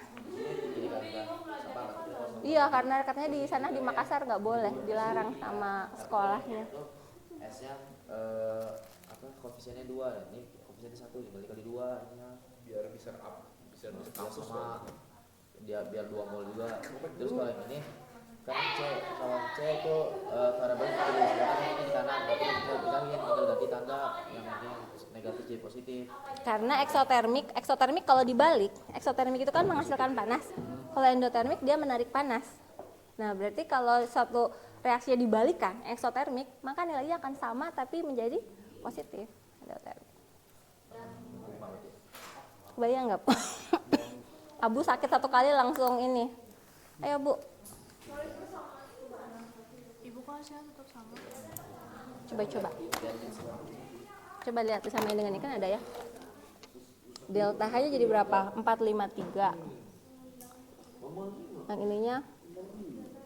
Iya, karena katanya di sana di Makassar nggak boleh, dilarang sama sekolahnya. S-nya koefisiennya 2, ini koefisiennya 1 dikali 2 ini Biar bisa kampus sama dia biar 2 mol juga. Terus kalau yang ini kan kalau C itu variabel kiri, sedangkan ini di kanan, tapi kita bilangin tinggal ganti tanda yang ini negatif jadi positif. Karena eksotermik kalau dibalik, eksotermik itu kan menghasilkan panas. Kalau endotermik dia menarik panas. Nah, berarti kalau satu reaksinya dibalikan, eksotermik, maka nilainya akan sama tapi menjadi positif. Endotermik. Kebayang nggak? Abu sakit satu kali langsung ini. Ayo, Bu. Ibu kelasnya tetap sama. Coba lihat disamain dengan ini kan ada ya. Delta aja jadi berapa? 453. Yang ininya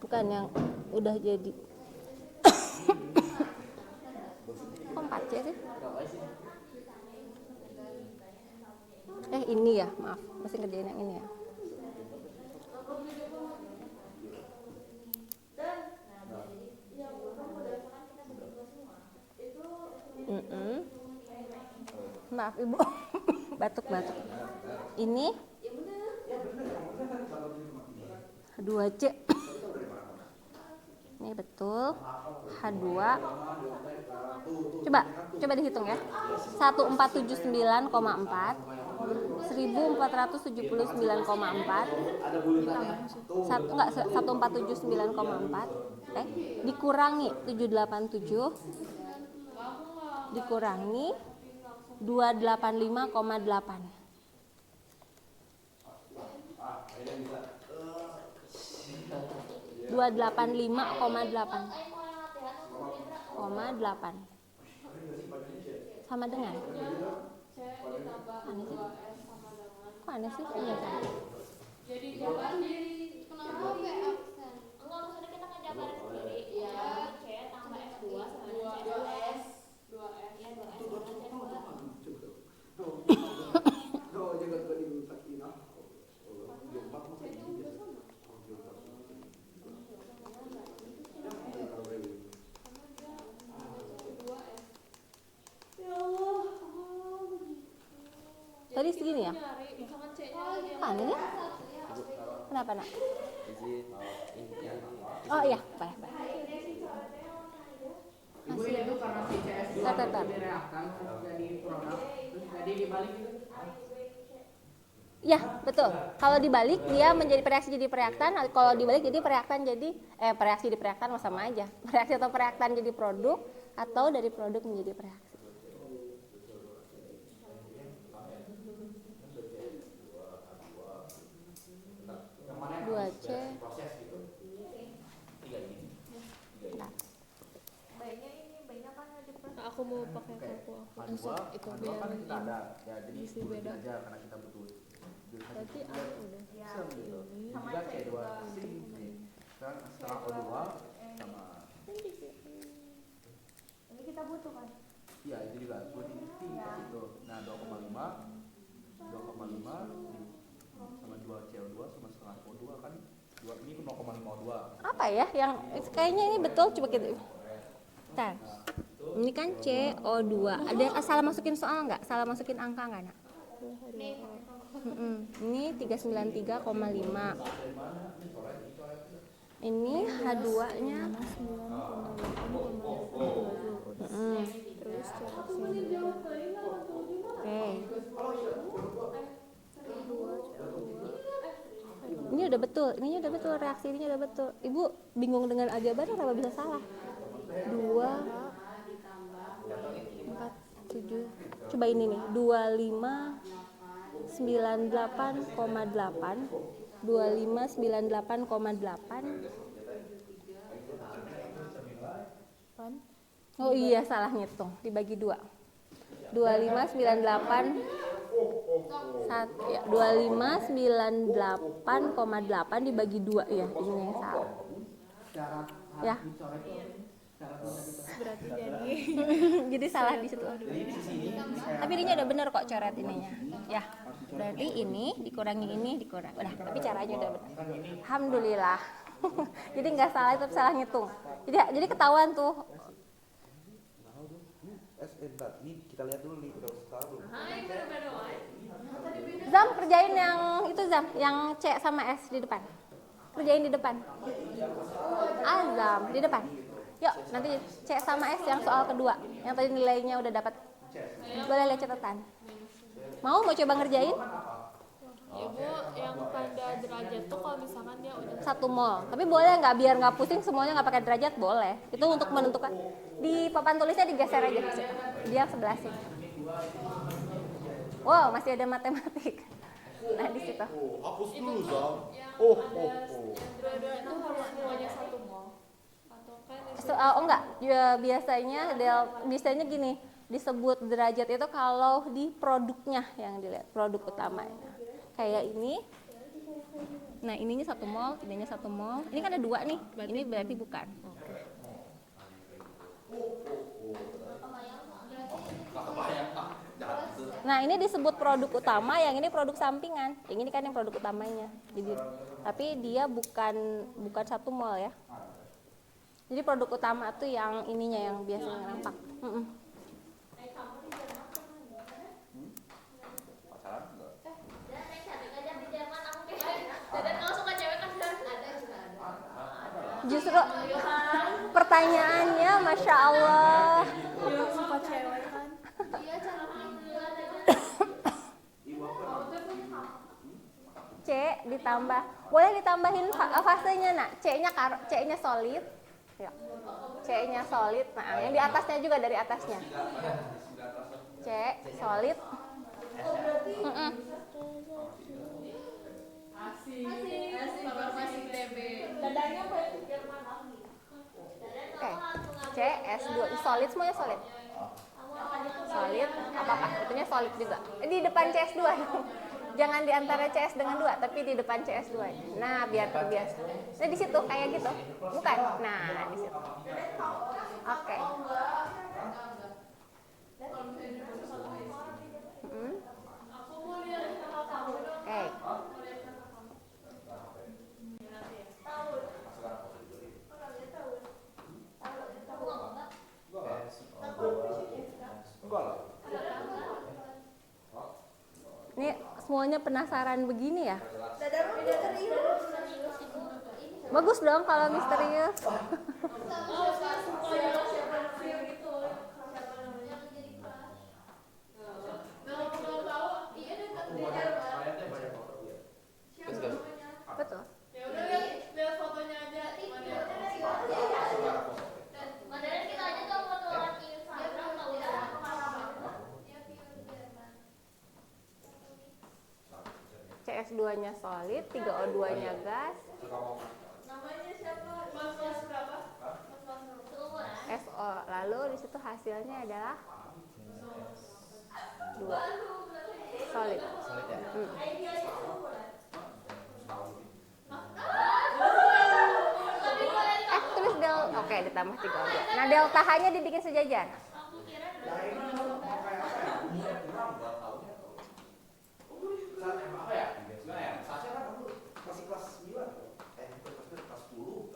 bukan yang udah jadi. Kok 4C sih? Ini ya, maaf, masih ngerjain yang ini ya. Maaf Ibu, batuk-batuk. Ini 2C. Ini betul. H2. Coba dihitung ya. 1479,4. 1479,4. 1479,4. Dikurangi 787. Dikurangi 285,8. Sama dengan aneh sih. Iya kan? jadi kenapa kayak absen? Enggak, maksudnya kita ngejabarin sendiri. Ya, C tambah S2 sama dengan C2S. 2S. Iya, 2S sama C2. segini ya? Nyari, misalkan C-nya lagi yang Apaan ini? Kenapa nak? izin ini Oh iya, baik. Ibu ini tuh karena si CS itu Tar. direaktan jadi produk terus jadi dibalik gitu. Ya, betul. Kalau dibalik dia menjadi bereaksi jadi pereaktan, kalau dibalik jadi pereaktan jadi bereaksi jadi pereaktan sama aja. Bereaksi atau pereaktan jadi produk atau dari produk menjadi pereaksi. Dua C. Nah, aku mau pakai kartu aku H2 insert itu H2 biar kan kita ini. ada ya jadi Isi tulis beda. aja karena kita butuh Berarti A udah. ini juga C2 setelah O2 sama Ini kita butuh kan? iya itu juga buat ini itu nah 2,5 sama 2 CO2 sama setengah O2 kan ini 0,5 O2 Apa ya yang kayaknya ini betul, coba kita. Bentar. Ini kan CO2. Ada salah masukin soal nggak? Salah masukin angka nggak, Nak? Ini 393,5. Ini H2-nya. Terus Oke. Ini udah betul reaksi ini udah betul. Ibu bingung dengan aljabar kenapa bisa salah? 2 4 7. Coba ini nih, 25 98,8 Oh iya, salah ngitung, dibagi 2. 2598 ya, 2598,8 dibagi 2 ya, ini yang salah. Syarat Ya. dicoret itu syarat berarti jadi Jadi salah di situ. Tapi ininya udah bener kok coret ininya. Ya. Berarti ini dikurangi ini dikurangi. Udah, tapi caranya udah bener. Alhamdulillah. Jadi nggak salah itu salah ngitung. Jadi ketahuan tuh. ini kita lihat dulu nih udah tahu Zam kerjain yang itu Zam, yang C sama S di depan. Kerjain di depan. Azam di depan. Yuk, nanti C sama S yang soal kedua. Yang tadi nilainya udah dapat. Boleh lihat catatan. Mau coba ngerjain? Ibu yang pada derajat tuh kalau misalkan dia udah 1 mol. Tapi boleh nggak biar nggak pusing semuanya nggak pakai derajat boleh. Itu untuk menentukan. Di papan tulisnya digeser aja. Dia sebelah sini. Wow, masih ada matematik. Nah di situ. hapus dulu Zal dua-dua itu harus semuanya 1 mol atau kan Oh enggak, ya, biasanya gini, disebut derajat itu kalau di produknya yang dilihat, produk utamanya. Kayak ini. Nah, ininya 1 mol, ininya 1 mol. Ini kan ada 2 nih. Ini berarti bukan. Nah, ini disebut produk utama, yang ini produk sampingan. Yang ini kan yang produk utamanya. Jadi, tapi dia bukan 1 mol ya. Jadi produk utama tuh yang ininya yang biasanya nampak. Justru pertanyaannya, masya Allah. suka cewek kan C ditambah, boleh ditambahin fasenya nak. C-nya solid. Ya. C-nya solid. Nah, yang di atasnya juga dari atasnya. C solid. Oke. C S2 solid, semuanya solid. Solid apa-apa, itunya solid juga. Di depan CS2 dong. Jangan di antara CS dengan 2, tapi di depan CS2. Nah, biar terbiasa. Nah, di situ kayak gitu. Bukan? Nah, di situ. Oke. Oke. Ini semuanya penasaran begini ya? Bagus dong kalau misterius. Betul. Padahal kita aja tuh foto orang Instagram nggak usah CS2-nya solid, 3O2-nya gas, SO. Lalu di situ hasilnya adalah 2 solid. Solid ya. Tulis del. Oke, ditambah 3O2. Nah, delta H-nya dibikin sejajar.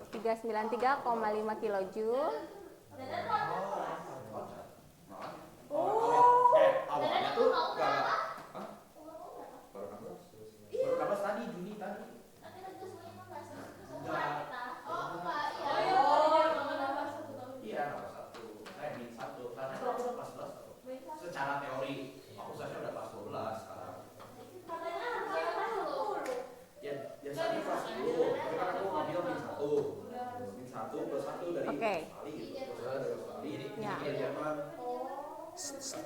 Tiga 393,5 kilojoule. Awalnya tuh baru 16 tadi, Juni tadi. Iya, nomor 1. Min 1. Karena itu aku udah kelas 11. Secara teori, aku seharusnya udah kelas 12 sekarang. Ya tadi kelas 10. Tapi kan aku ngambil min 1. Min 1 plus 1 dari Australia gitu. Terus dari Australia. Ya. Jadi Jerman.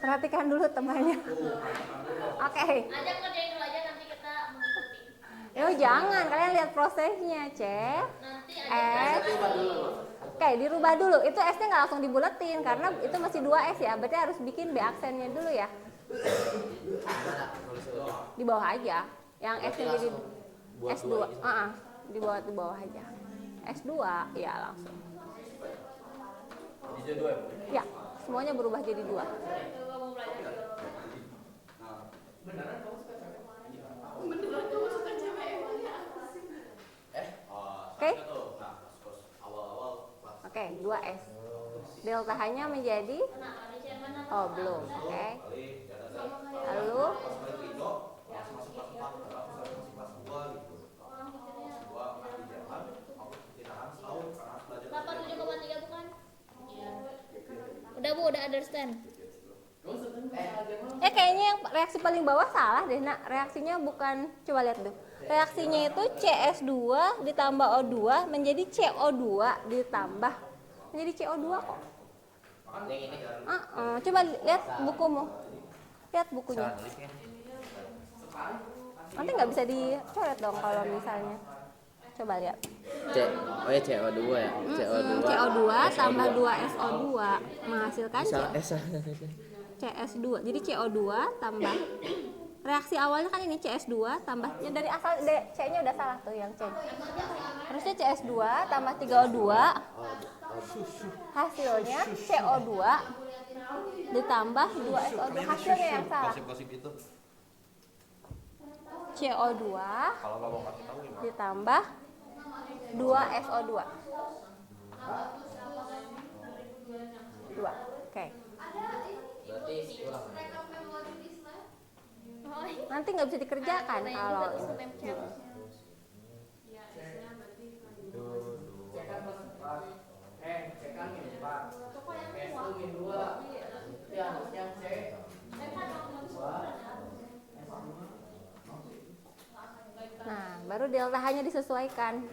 Perhatikan dulu temannya. Oke. Ajak kerjain dulu aja nanti kita mengikuti. Jangan, kalian lihat prosesnya, Cek. Nanti S. Oke, dirubah dulu. Itu S-nya nggak langsung dibuletin karena itu masih 2S ya. Berarti harus bikin B aksennya dulu ya. Di bawah aja. Yang S-nya jadi S2. Di bawah aja. S2 ya langsung. Jadi 2 ya? Ya, semuanya berubah jadi 2. Oke. Oke, 2S. Delta H-nya menjadi belum. Oke. Lalu bukan? Udah Bu, udah understand. kayaknya yang reaksi paling bawah salah deh, nak. Reaksinya bukan, coba lihat tuh. Reaksinya itu CS2 ditambah O2 menjadi CO2 ditambah menjadi CO2 kok. Yang ini. Coba lihat bukumu. Lihat bukunya. Salah nulisnya. Nanti nggak bisa dicoret dong kalau misalnya. Coba lihat. Ya CO2 ya. CO2 tambah 2SO2 menghasilkan CS2. Jadi CO2 tambah reaksi awalnya kan ini CS2 tambah ya dari asal C-nya udah salah tuh yang C. Harusnya CS2 tambah 3O2 hasilnya CO2 ditambah 2SO2 hasilnya yang salah. Gosip-gosip itu. CO2 Kalau nggak mau kasih tahu gimana? ditambah 2SO2. 2. Oke. Berarti ulang. Nanti nggak bisa dikerjakan kalau nah, baru delta H-nya disesuaikan.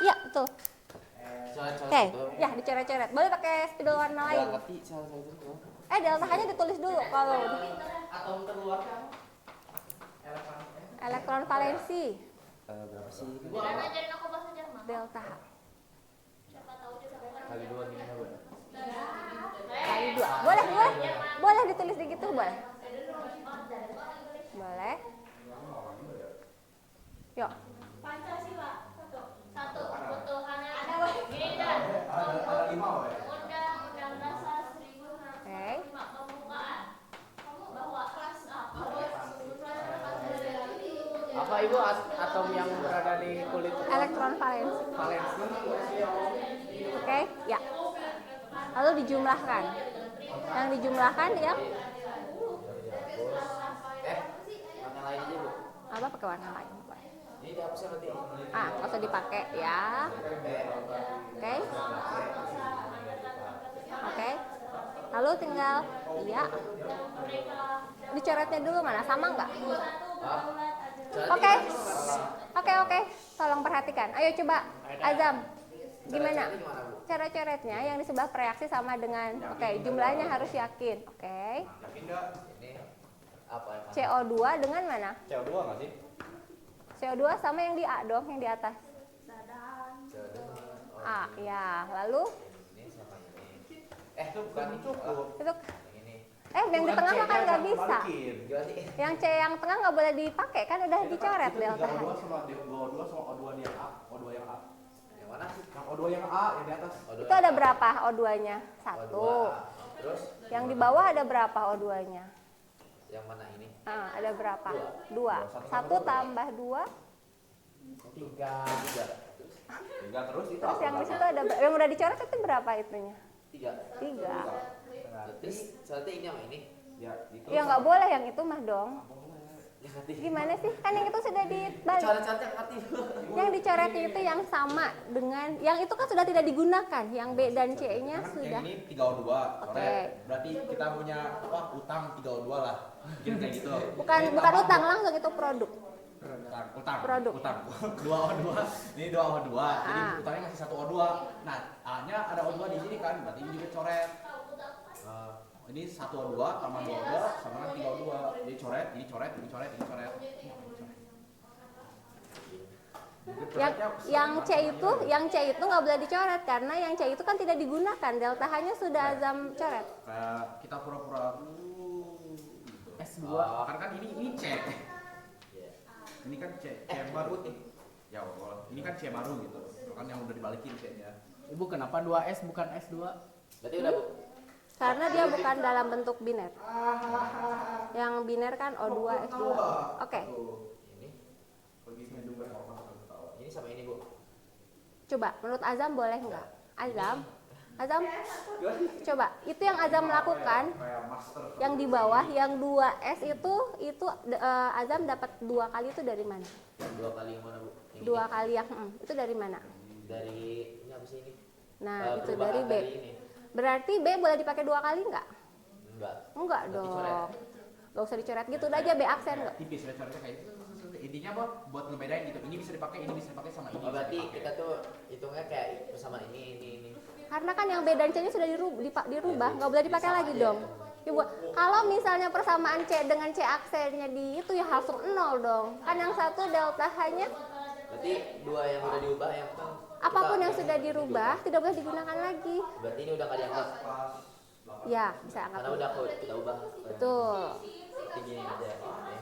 Iya, betul. Oke, ya dicoret-coret. Boleh pakai spidol warna lain. Delta H-nya ditulis dulu kalau Atom terluar elektron valensi. Berapa sih? Beneran ajarin aku bahasa Jerman. Delta H Siapa tahu dia bisa Kali 2 gimana, Bu? kali 2. Boleh, boleh. Boleh ditulis di gitu, boleh. Boleh. Yuk. Pancasila satu ketuhanan gini dan Undang-Undang Dasar 1945 pembukaan bahwa apa Ibu atom yang berada di kulit Elektron valensi. valensi? Oke, ya. Lalu dijumlahkan. Yang dijumlahkan yang Coba pakai warna lain. Ini dihapusnya nanti. Nggak usah dipakai ya. Oke. Oke. Lalu tinggal iya. Dicoretnya dulu mana? Sama nggak? Oke. Oke. Tolong perhatikan. Ayo coba Azam. Gimana? Cara coretnya yang di sebelah reaksi sama dengan jumlahnya harus yakin. Oke. Yakin nggak? Ini apa ya? CO2 dengan mana? CO2 nggak sih? CO2 sama yang di A dong, yang di atas. A, ya. Lalu Ini sama ini. Bukan cukup. itu yang ini. yang di tengah makan nggak bisa. Gimana sih? Yang C yang tengah nggak boleh dipakai kan udah dicoret delta. O2 sama O2 sama O2 yang A, O2 yang A. Yang mana? Yang O2 yang A yang di atas. Itu ada berapa O2-nya? 1. Terus Yang di bawah ada berapa O2-nya? yang mana ini? Ada berapa? 2. 1 tambah 2. 3. Tiga terus itu. Terus yang di situ ada yang udah dicoret itu berapa itunya? 3. 3. Terus selanjutnya ini sama ini. Ya, itu. Ya nggak boleh yang itu mah dong. Yang nanti. Gimana sih? Kan yang itu sudah dibalik. Coret-coret yang mati. Yang dicoretnya itu yang sama dengan yang itu kan sudah tidak digunakan. Yang B dan C-nya Kan sudah. yang ini 3O2, Oke. Berarti kita punya utang 3O2 lah. Mungkin kayak gitu. Bukan utang langsung itu produk. Utang. Produk. 2O2. Ini 2O2. Jadi Ah. utangnya masih 1O2. Nah, A-nya ada O2 di sini kan, berarti ini juga coret. Ini 1O2 tambah 2O2 sama dengan 3O2. Jadi coret, ini coret, ini coret, ini coret. Yang C itu nggak boleh dicoret karena yang C itu kan tidak digunakan. Delta H-nya sudah Azam coret. Kayak kita pura-pura S2. kan ini C. Ini kan C baru nih. Ya Allah, ini kan C baru gitu. Kan yang udah dibalikin C-nya. Ibu kenapa 2S bukan S2? Berarti udah Bu. Karena dia bukan dalam bentuk biner. Yang biner kan O2, S2. Oke. Ini. Pergi minum berapa ketawa. Ini sama ini Bu. Coba menurut Azam boleh nggak? Azam, coba itu yang Azam lakukan. Kayak master. Yang di bawah, yang 2S itu Azam dapat 2 kali itu dari mana? 2 kali yang mana Bu? Yang 2 ini. kali yang itu dari mana? Dari ini apa sih ini? Nah, itu Perubahan dari B. ini. Berarti B boleh dipakai 2 kali nggak? Enggak. Enggak Berarti dong. coret. Gak usah dicoret gitu, udah aja B absen nggak? Tipis ya coretnya kayak itu. Intinya apa? Buat ngebedain gitu. Ini bisa dipakai sama ini. Oh, berarti bisa dipakai. kita tuh hitungnya kayak bersama ini. Karena kan yang B dan C-nya sudah dirubah, nggak boleh dipakai lagi dong. Ya, kalau misalnya persamaan C dengan C aksennya di itu ya langsung 0 dong. Kan yang satu delta H-nya Berarti 2 yang udah diubah yang kan apapun yang sudah dirubah tidak boleh digunakan lagi. berarti ini udah nggak dianggap Ya, bisa karena angkat. udah kita ubah. Betul. Berarti gini aja ini.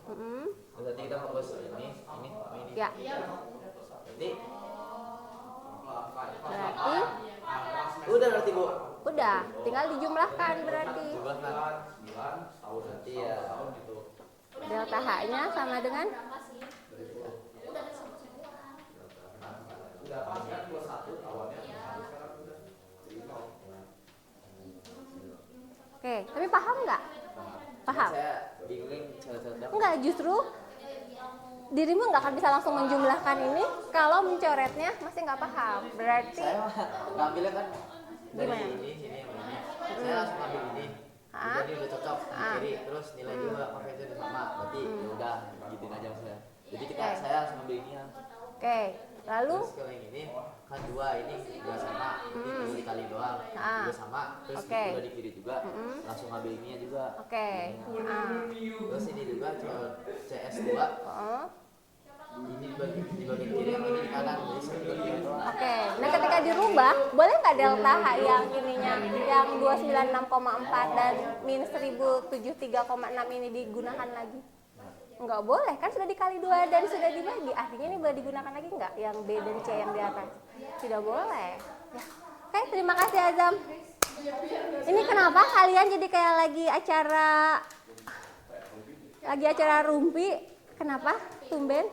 Mm-mm. Terus nanti kita fokus ini sama ini. Ya, Berarti berarti udah berarti Bu. udah, tinggal dijumlahkan berarti. Jumlahkan 9 tahun berarti ya. Delta H-nya sama dengan Oke, tapi paham nggak? Paham? Saya bingungin cara-cara Enggak, justru dirimu nggak akan bisa langsung menjumlahkan ini kalau mencoretnya masih nggak paham. Berarti saya ngambilnya kan dari Gimana? ini sini sama ini. Saya langsung ambil ini. Jadi udah cocok kiri terus nilai juga pakai itu sama. Berarti ya udah gituin aja saya. Jadi saya langsung ambil ini ya. oke. Lalu Terus kalau yang ini kan 2 ini juga sama. Ini tinggal dikali doang. Juga sama. Terus Oke. udah di kiri juga. Langsung ambil ininya juga. oke. Terus ini juga CS2. Oh, Ini di bagian kiri yang ini di kanan. Jadi saya tinggal kiri doang. oke. Nah, ketika dirubah, boleh nggak delta H yang ininya yang 296,4 dan min 1073,6 ini digunakan lagi? Nggak boleh, kan sudah dikali 2 dan sudah dibagi. Artinya ini boleh digunakan lagi nggak yang B dan C yang di atas? Tidak boleh. Ya. Oke, terima kasih Azam. Ini kenapa kalian jadi kayak lagi acara rumpi? Kenapa? Tumben?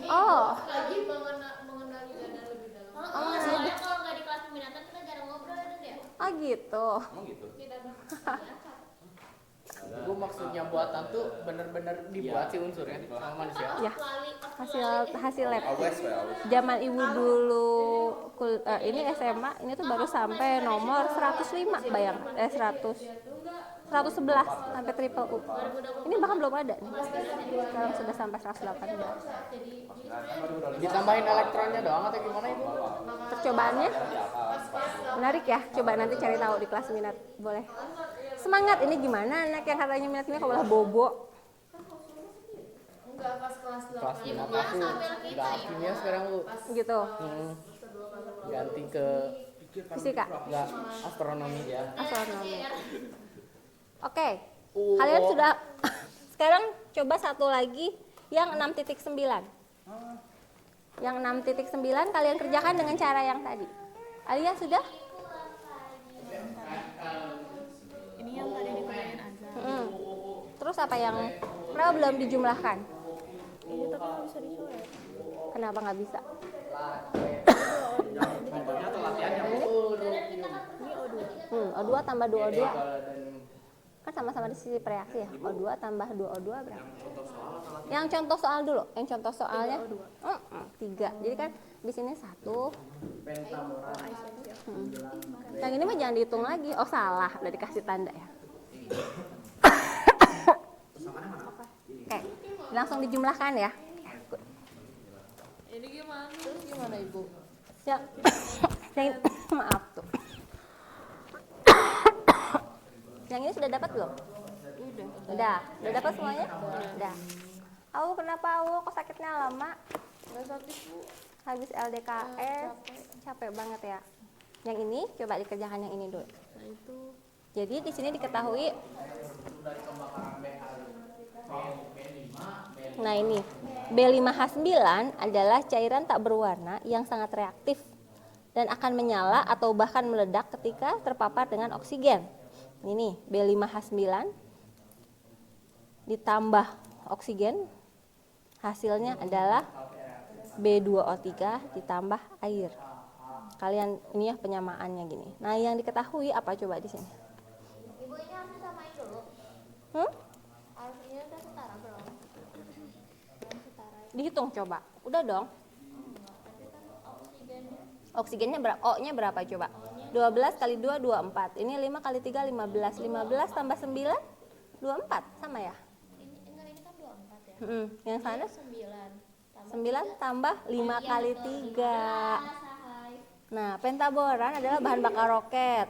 Oh, Lagi mengenali dana lebih dalam. soalnya kalau nggak di kelas peminatan kita jarang ngobrol ya. oh gitu. Emang gitu. Tidak Gue maksudnya buatan tuh bener-bener dibuat sih unsurnya sama manusia. Ya, hasil lab. Always, always. Zaman ibu dulu ini SMA, ini tuh baru sampai nomor 105, bayang 111 sampai triple U. Ini bahkan belum ada nih. Sekarang sudah sampai 118. Ditambahin elektronnya doang atau gimana Ibu? Percobaannya menarik ya, coba nanti cari tahu di kelas minat, boleh. Semangat, ini gimana anak yang katanya minat kimia kok malah bobo. Enggak pas kelas 8. Kelas 5 aku nggak kimia sekarang lu. Gitu. Ganti ke Fisika, nggak astronomi ya. astronomi. Oke, kalian sudah sekarang coba satu lagi yang 6.9. Yang 6.9 kalian kerjakan dengan cara yang tadi. Alia sudah? Ini yang tadi ditanyain aja. Terus apa yang kenapa belum dijumlahkan? Ini tapi nggak bisa dicoret. Kenapa nggak bisa? Contohnya atau latihannya? Ini O2. O2 tambah 2O2 kan sama-sama di sisi reaksi ya. O2 tambah 2O2 berapa? Yang contoh soal dulu. Yang contoh soalnya 3. Jadi kan di sini 1. Yang ini mah jangan dihitung lagi. Oh salah, udah dikasih tanda ya. Oke, langsung dijumlahkan ya. Ini gimana? Terus gimana Ibu? Maaf tuh. Yang ini sudah dapat belum? Udah dapat semuanya? Udah. Au kenapa Au kok sakitnya lama? Nggak sakit Bu. Habis LDKS, capek banget ya. Yang ini coba dikerjakan yang ini dulu. Nah itu. Jadi di sini diketahui. Nah ini B5H9 adalah cairan tak berwarna yang sangat reaktif dan akan menyala atau bahkan meledak ketika terpapar dengan oksigen. Ini B5H9 ditambah oksigen, hasilnya adalah B2O3 ditambah air. Kalian ini ya penyamaannya gini. Nah yang diketahui apa coba di sini? Ibu ini harus disamain dulu. Harusnya udah setara belum? Belum setara ya. Dihitung coba. Udah dong. Tapi kan oksigennya Oksigennya berapa? O-nya berapa coba? 12 kali 2, 24. Ini 5 kali 3, 15. 15 tambah 9, 24. Sama ya? ini kan 24 ya. Yang sana 9 9 tambah 5 kali 3. Sahai. Nah, pentaboran adalah bahan bakar roket.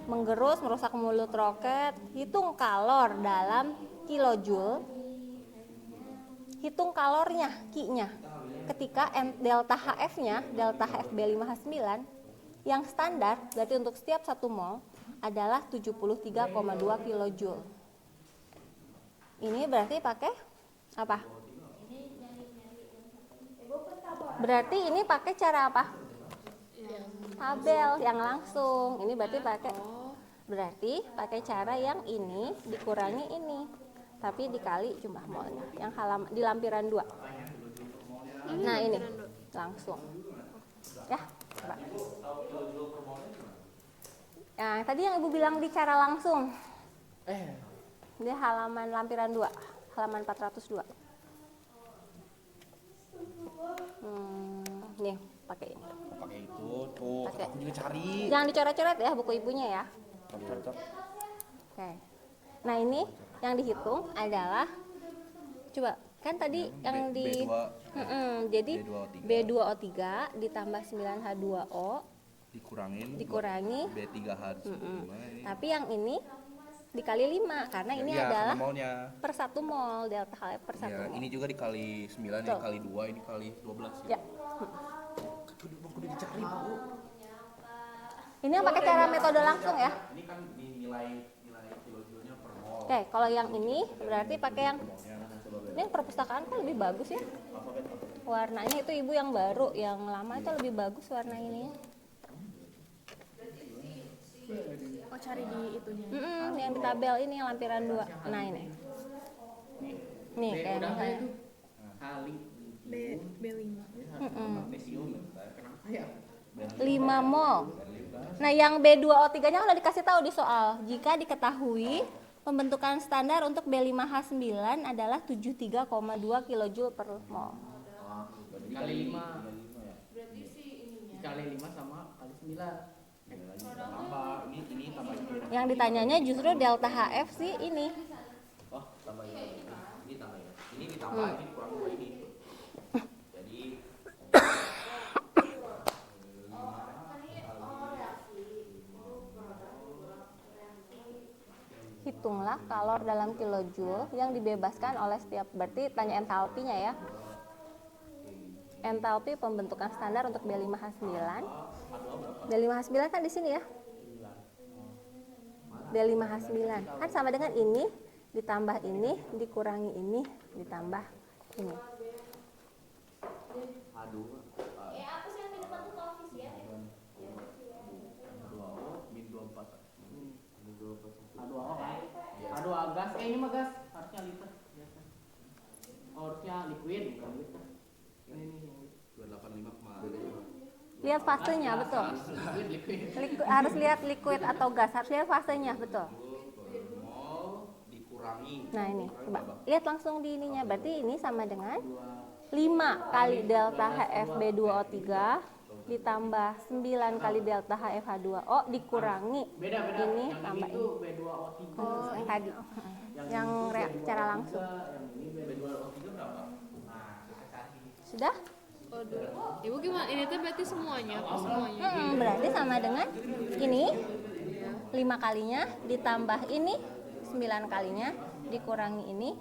Menggerus, merusak mulut roket. Hitung kalor dalam kilojoule. Hitung kalornya, Ki-nya. Ketika delta HF-nya, delta HF B5H9 yang standar, berarti untuk setiap 1 mol adalah 73,2 kilojoule. Ini berarti pakai apa? Berarti ini pakai cara apa? Tabel yang langsung. Ini berarti pakai cara yang ini dikurangi ini, tapi dikali jumlah molnya. Yang di lampiran 2. Nah ini langsung. Ya, coba. Nah, tadi yang Ibu bilang di cara langsung. Dia halaman lampiran 2, halaman 402. Nih, pakai ini. Pakai itu tuh. Pakai. Aku juga cari. Jangan dicoret-coret ya buku ibunya ya. Oke. Nah, ini yang dihitung adalah coba kan tadi yang di jadi B2O3 ditambah 9H2O dikurangi B3H. Tapi yang ini dikali 5 karena ini adalah molnya. per 1 mol, delta HF per 1 mol. Ini juga dikali 9, ini Betul. kali 2, ini kali 12 Ya. Kudu dicari, Bu. Ini yang pakai cara metode langsung ya. Ini kan nilai kilojoule-nya per mol. Oke, kalau yang ini berarti pakai yang ini yang perpustakaan kan lebih bagus ya. Warnanya itu Ibu yang baru, yang lama itu lebih bagus warna ininya. Oh cari di itunya. Yang di tabel ini yang lampiran 2. Nah ini. Nih kayak misalnya B5. 5 mol. Nah yang B2O3 nya kan udah dikasih tahu di soal. Jika diketahui pembentukan standar untuk B5H9 adalah 73,2 kJ per mol. Kali 5. ya. Berarti si ininya. Dikali 5 sama kali 9. Tambah ini tambah ini. Yang ditanyanya justru delta HF sih ini. Oh, tambah ini. Ini tambah ya. Ini ditambah ini kurang dua ini. Jadi Hitunglah kalor dalam kilojoule yang dibebaskan oleh setiap, berarti tanya entalpinya ya. Entalpi pembentukan standar untuk B5H9. B5H9 kan di sini ya. B5H9 kan sama dengan ini ditambah ini dikurangi ini ditambah ini. Aduh. Apa sih yang di depan tuh koefisien ya? Min 24. Min 24. Aduh kan. Aduh gas. Ini mah gas. Harusnya liter biasa. Oh, harusnya liquid bukan liter. Ini nih. 285 kemarin. Lihat fasenya betul. Harus lihat liquid atau gas, harus lihat fasenya betul. Mol dikurangi. Nah ini coba lihat langsung di ininya, berarti ini sama dengan 5 kali delta HFB2O3 ditambah 9 kali delta HFH2O dikurangi Beda. ini Yang tambah ini ini. tuh B2O3. Oh, yang tadi. Yang secara langsung. Yang ini B2O3 berapa? Sudah? Ibu gimana? Ini tuh berarti semuanya, apa semuanya? Berarti sama dengan ini 5 kalinya ditambah ini 9 kalinya dikurangi ini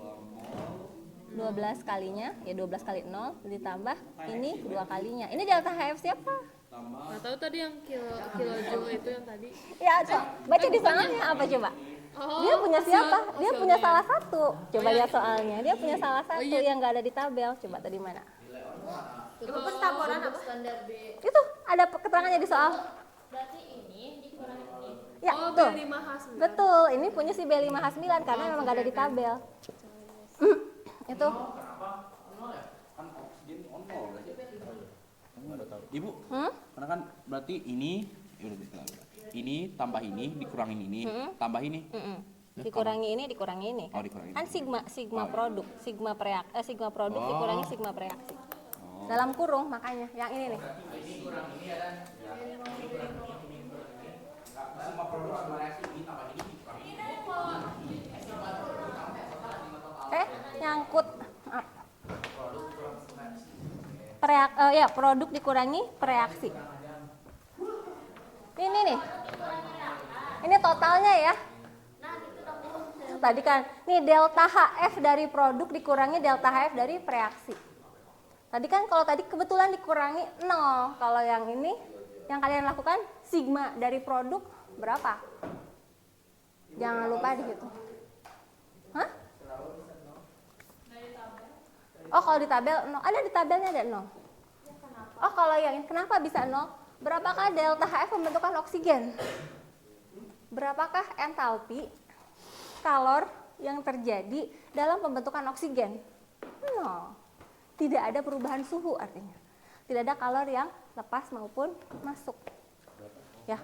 12 kalinya, ya 12 kali 0 ditambah ini 2 kalinya. Ini delta HF siapa? Nggak tahu tadi yang kilojoule itu yang tadi. Ya, baca di soalnya apa coba? Dia punya siapa? Dia punya salah satu. Coba lihat soalnya. Dia punya salah satu yang nggak ada di tabel. Coba tadi mana? Itu pentaboran apa? Standar B. Itu ada keterangannya di soal. Berarti ini dikurangi ini. Ya, Oh, tuh. B5H9. Betul. Ini punya si B5H9 karena memang nggak ada di tabel. Itu. Kan oksigen on nol berarti. Ibu, Hmm? karena kan berarti ini ini tambah ini dikurangin ini tambah ini. Dikurangi ini, dikurangi ini kan. Oh, dikurangi. Kan sigma produk, sigma produk Oh. dikurangi sigma reaksi. Dalam kurung makanya yang ini nih. Semua produk sama reaksi ini tambah ini dikurangin ini. Nyangkut produk dikurangi reaksi. Ini nih. Ini totalnya ya. Tadi kan nih delta HF dari produk dikurangi delta HF dari reaksi. Tadi kan kalau tadi kebetulan dikurangi 0. Kalau yang ini yang kalian lakukan sigma dari produk berapa? Jangan lupa dihitung. Hah? Oh, kalau di tabel 0. Ada di tabelnya ada 0. Oh, kalau yang ini kenapa bisa 0? Berapakah delta HF pembentukan oksigen? Berapakah entalpi kalor yang terjadi dalam pembentukan oksigen? 0. Tidak ada perubahan suhu artinya. Tidak ada kalor yang lepas maupun masuk. Ya.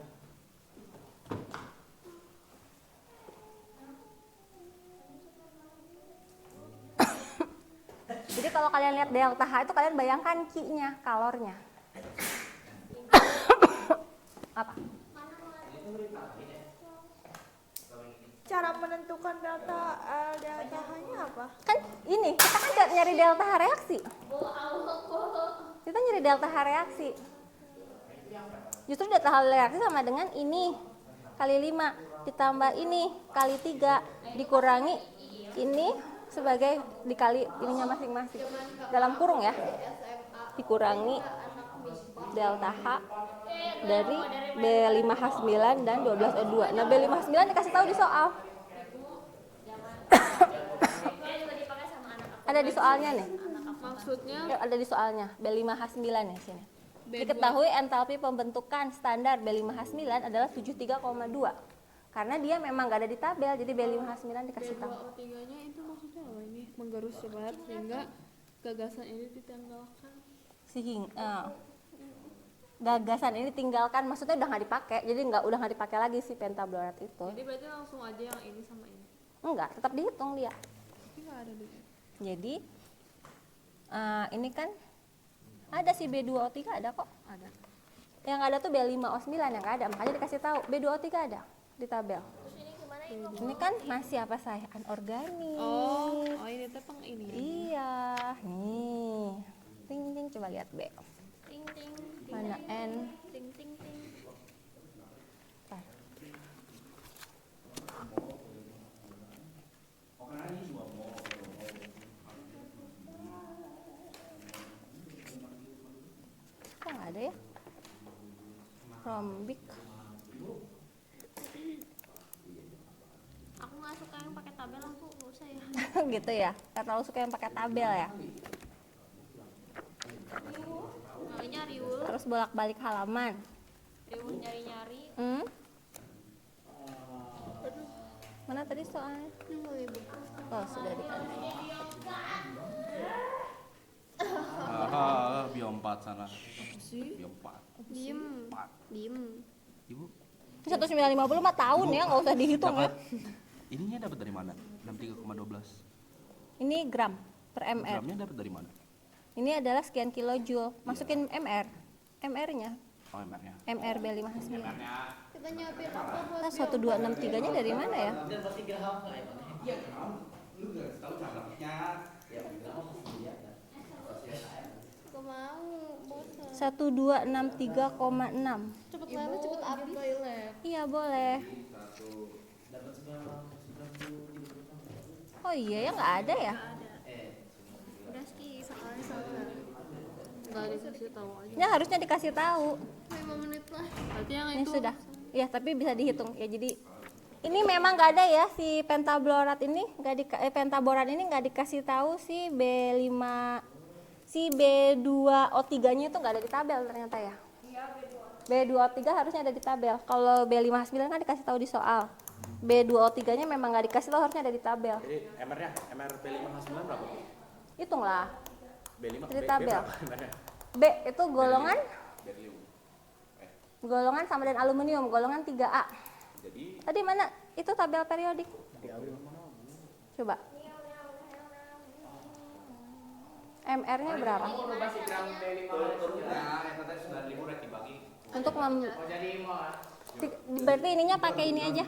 Jadi kalau kalian lihat delta H itu kalian bayangkan Q-nya, kalornya. Apa? Cara menentukan delta H-nya apa? Kan ini, kita kan nyari delta H reaksi. Kita nyari delta H reaksi. Justru delta H reaksi sama dengan ini kali 5 ditambah ini kali 3 dikurangi ini sebagai dikali ininya masing-masing. Dalam kurung ya. Dikurangi delta H dari B5H9 dan 12O2. Nah, B5H9 dikasih tahu di soal. Ada di soalnya nih. Maksudnya Ya, ada di soalnya B5H9 nih sini. B2. Diketahui entalpi pembentukan standar B5H9 adalah 73,2. Karena dia memang gak ada di tabel, jadi B5H9 dikasih tahu. B2O3-nya itu maksudnya apa ini? Menggerus cepat sehingga gagasan ini ditanggalkan. Gagasan ini tinggalkan, maksudnya udah nggak dipakai, jadi udah nggak dipakai lagi si pentablorat itu. Jadi berarti langsung aja yang ini sama ini. Enggak, tetap dihitung dia. Tapi nggak ada di Jadi ini kan ada si B2O3 ada kok. ada. Yang ada tuh B5O9 yang nggak ada, makanya dikasih tahu B2O3 ada di tabel. Terus ini gimana ini? Ini kan masih apa saya? Anorganik. Oh ini tuh peng ini. Iya, nih. Ting ting, coba lihat B. Ting ting. Mana N? Ting ting ting. Ntar. Kok nggak ada ya? Rombik. Aku nggak suka yang pakai tabel, aku nggak usah ya. Gitu ya. Nggak terlalu suka yang pakai tabel ya. Maunya riul, Terus bolak-balik halaman. riul nyari-nyari. Mana tadi soalnya? Oh, sudah dikasih. Bio 4 sana. Sih. Bio 4. Diem, diem. Ibu 1950 mah tahun ya, nggak usah dihitung ya. dapat ininya dapat dari mana? 63,12. Ini gram per mr. Gramnya dapat dari mana? Ini adalah sekian kilojoule. Masukin mr. MR-nya. Oh, MR-nya. MR B59. Kita nyiapin apa buat Nah, 1263-nya dari mana ya? Aku mau, bosan. 1263,6. Cepet banget, cepet habis. Iya, boleh. Oh iya ya, nggak ada ya? Udah skip, soalnya salah. Nggak dikasih tahu aja. Ya harusnya dikasih tahu. 5 menit lah. Berarti yang Ini itu sudah. Ya, tapi bisa dihitung ya. Jadi ini memang nggak ada ya si pentablorat ini, pentaborat ini nggak dikasih tahu si B5 si B2O3-nya itu nggak ada di tabel ternyata ya. B2O3 harusnya ada di tabel. Kalau B59 kan dikasih tahu di soal. B2O3-nya memang nggak dikasih tahu, harusnya ada di tabel. Jadi MR-nya, MR B5H9 berapa? Hitunglah. B5 Di tabel. MR-nya? B itu golongan Berlium. golongan sama dan aluminium, golongan 3A. Jadi Tadi mana? Itu tabel periodik. Coba. MR-nya berapa? Untuk berarti ininya pakai ini aja.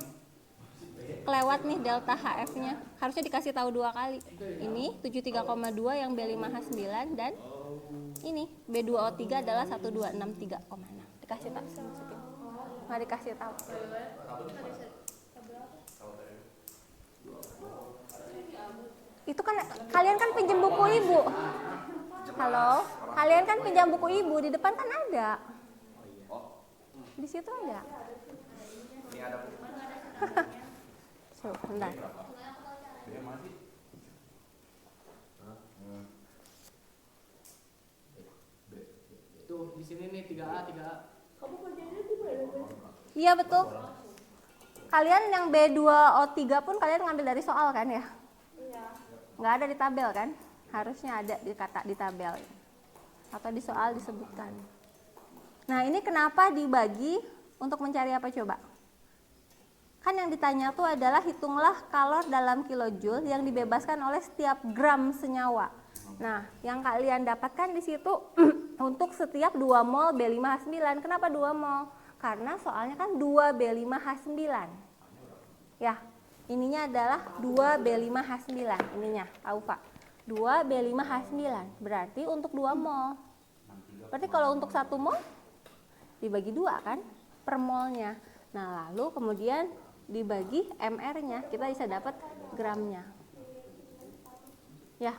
Kelewat nih delta HF-nya. Harusnya dikasih tahu 2 kali. Ini 73,2 yang B5H9 dan ini B2O3 adalah 1263,6. Dikasih tahu, masukin. Nggak dikasih tahu. Itu kan kalian kan pinjam buku ibu. Halo, kalian kan pinjam buku ibu, di depan kan ada. Di situ ada. ini ada Sebentar. Tuh di sini nih 3A 3A. Iya betul. Kalian yang B2O3 pun kalian ngambil dari soal kan ya? Iya. Nggak ada di tabel kan? Harusnya ada di kata di tabel atau di soal disebutkan. Nah ini kenapa dibagi untuk mencari apa coba? Kan yang ditanya tuh adalah hitunglah kalor dalam kilojoule yang dibebaskan oleh setiap gram senyawa. Nah yang kalian dapatkan di situ untuk setiap 2 mol B5H9. Kenapa 2 mol? Karena soalnya kan 2 B5H9. Ya, ininya adalah 2 B5H9 ininya, tahu Pak? 2 B5H9 berarti untuk 2 mol. Berarti kalau untuk 1 mol dibagi 2 kan per molnya. Nah, lalu kemudian dibagi MR-nya, kita bisa dapat gramnya. Ya.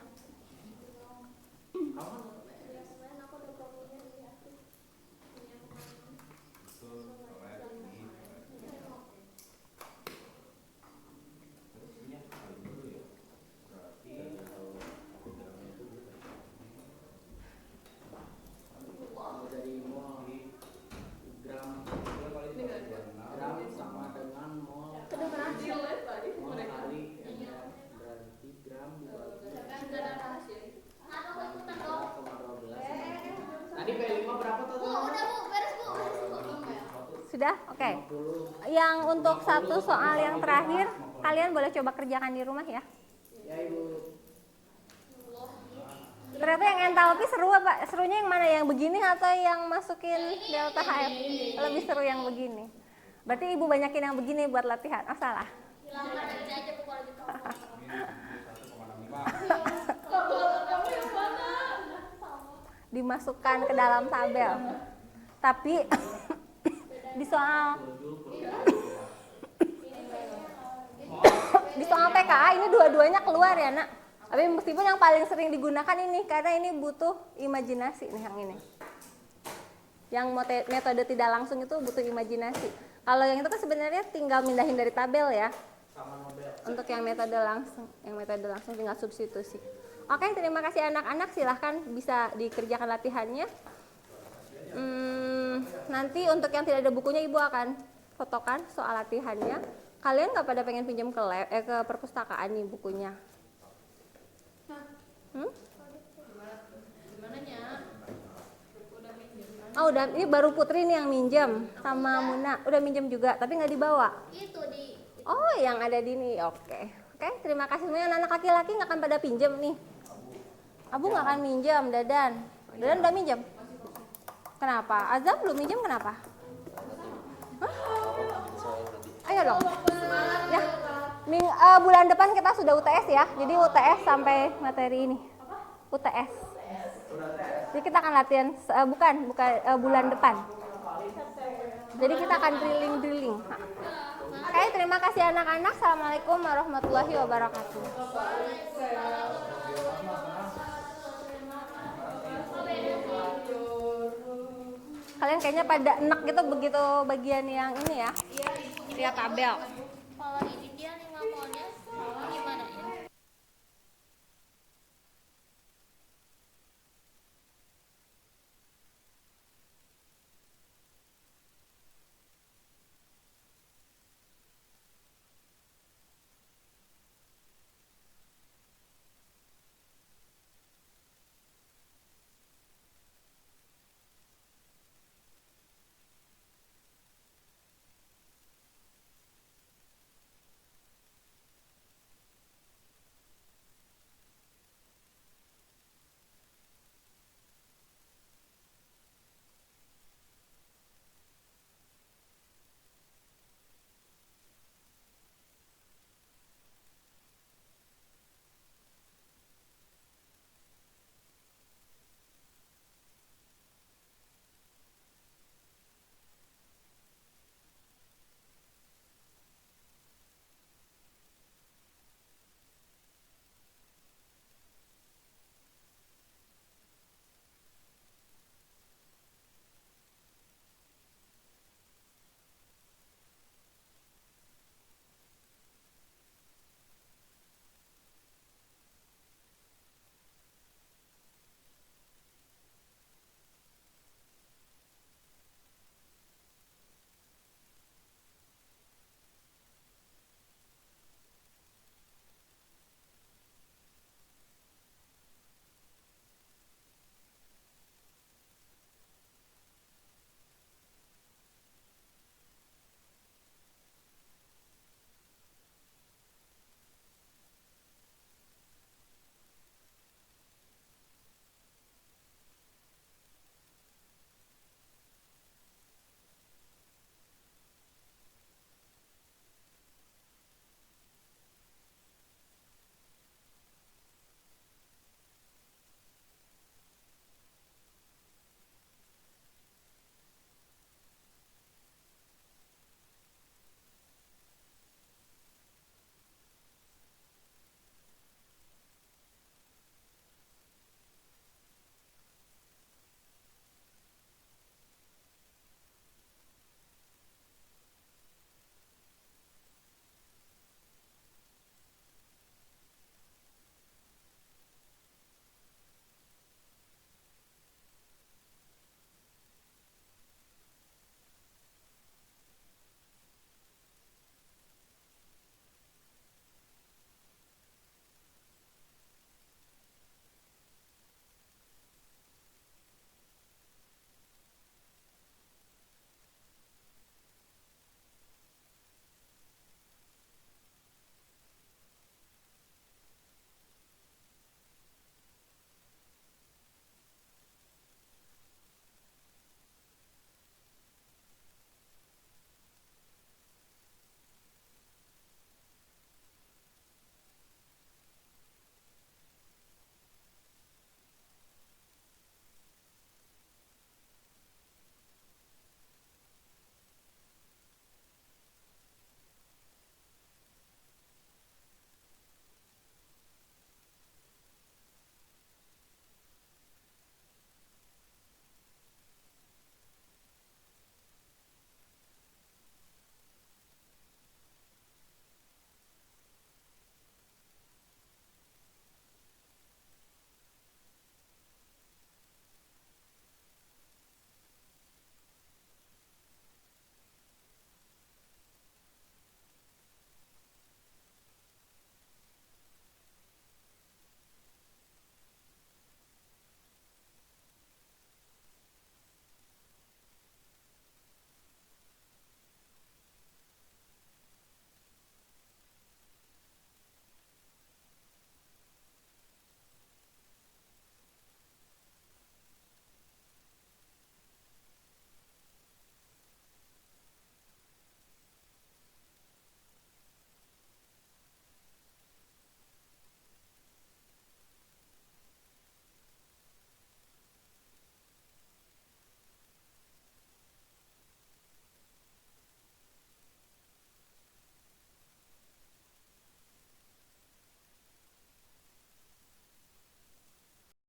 Dari mol gram sama dengan mol kali berarti gram dibagi 3,12. Tadi B5 berapa Bu, total? udah Bu, beres Bu, beres Bu. Sudah? Oke. Yang untuk satu soal yang terakhir Kalian boleh coba kerjakan di rumah ya. Ya Ibu. Ternyata yang entalpi seru apa? Serunya yang mana? Yang begini atau yang masukin delta HF? Lebih seru yang begini. Berarti ibu banyakin yang begini buat latihan. Oh salah. Hilangkan aja pokoknya gitu. Dimasukkan ke dalam tabel. Tapi di soal PKA ini dua-duanya keluar ya nak. Tapi meskipun yang paling sering digunakan ini karena ini butuh imajinasi nih yang ini. Yang metode tidak langsung itu butuh imajinasi. Kalau yang itu kan sebenarnya tinggal mindahin dari tabel ya. Untuk yang metode langsung tinggal substitusi. Oke, terima kasih anak-anak, silahkan bisa dikerjakan latihannya. Nanti untuk yang tidak ada bukunya ibu akan fotokan soal latihannya. Kalian nggak pada pengen pinjam ke perpustakaan nih bukunya? Oh udah, ini baru Putri nih yang minjem sama Muna. Udah minjem juga, tapi nggak dibawa. Itu di Oh yang ada di ini, oke. Oke, terima kasih semuanya. Anak laki-laki nggak akan pada pinjam nih. Abu nggak akan minjem, Dadan. Dadan udah minjem. Kenapa? Azam belum minjem kenapa? Hah? Ayo dong. Ya. Bulan depan kita sudah UTS ya. Jadi UTS sampai materi ini. UTS. Jadi kita akan latihan bukan bulan depan. Jadi kita akan drilling. Oke, terima kasih anak-anak. Assalamualaikum warahmatullahi wabarakatuh. Kalian kayaknya pada enak gitu begitu bagian yang ini ya. Lihat tabel.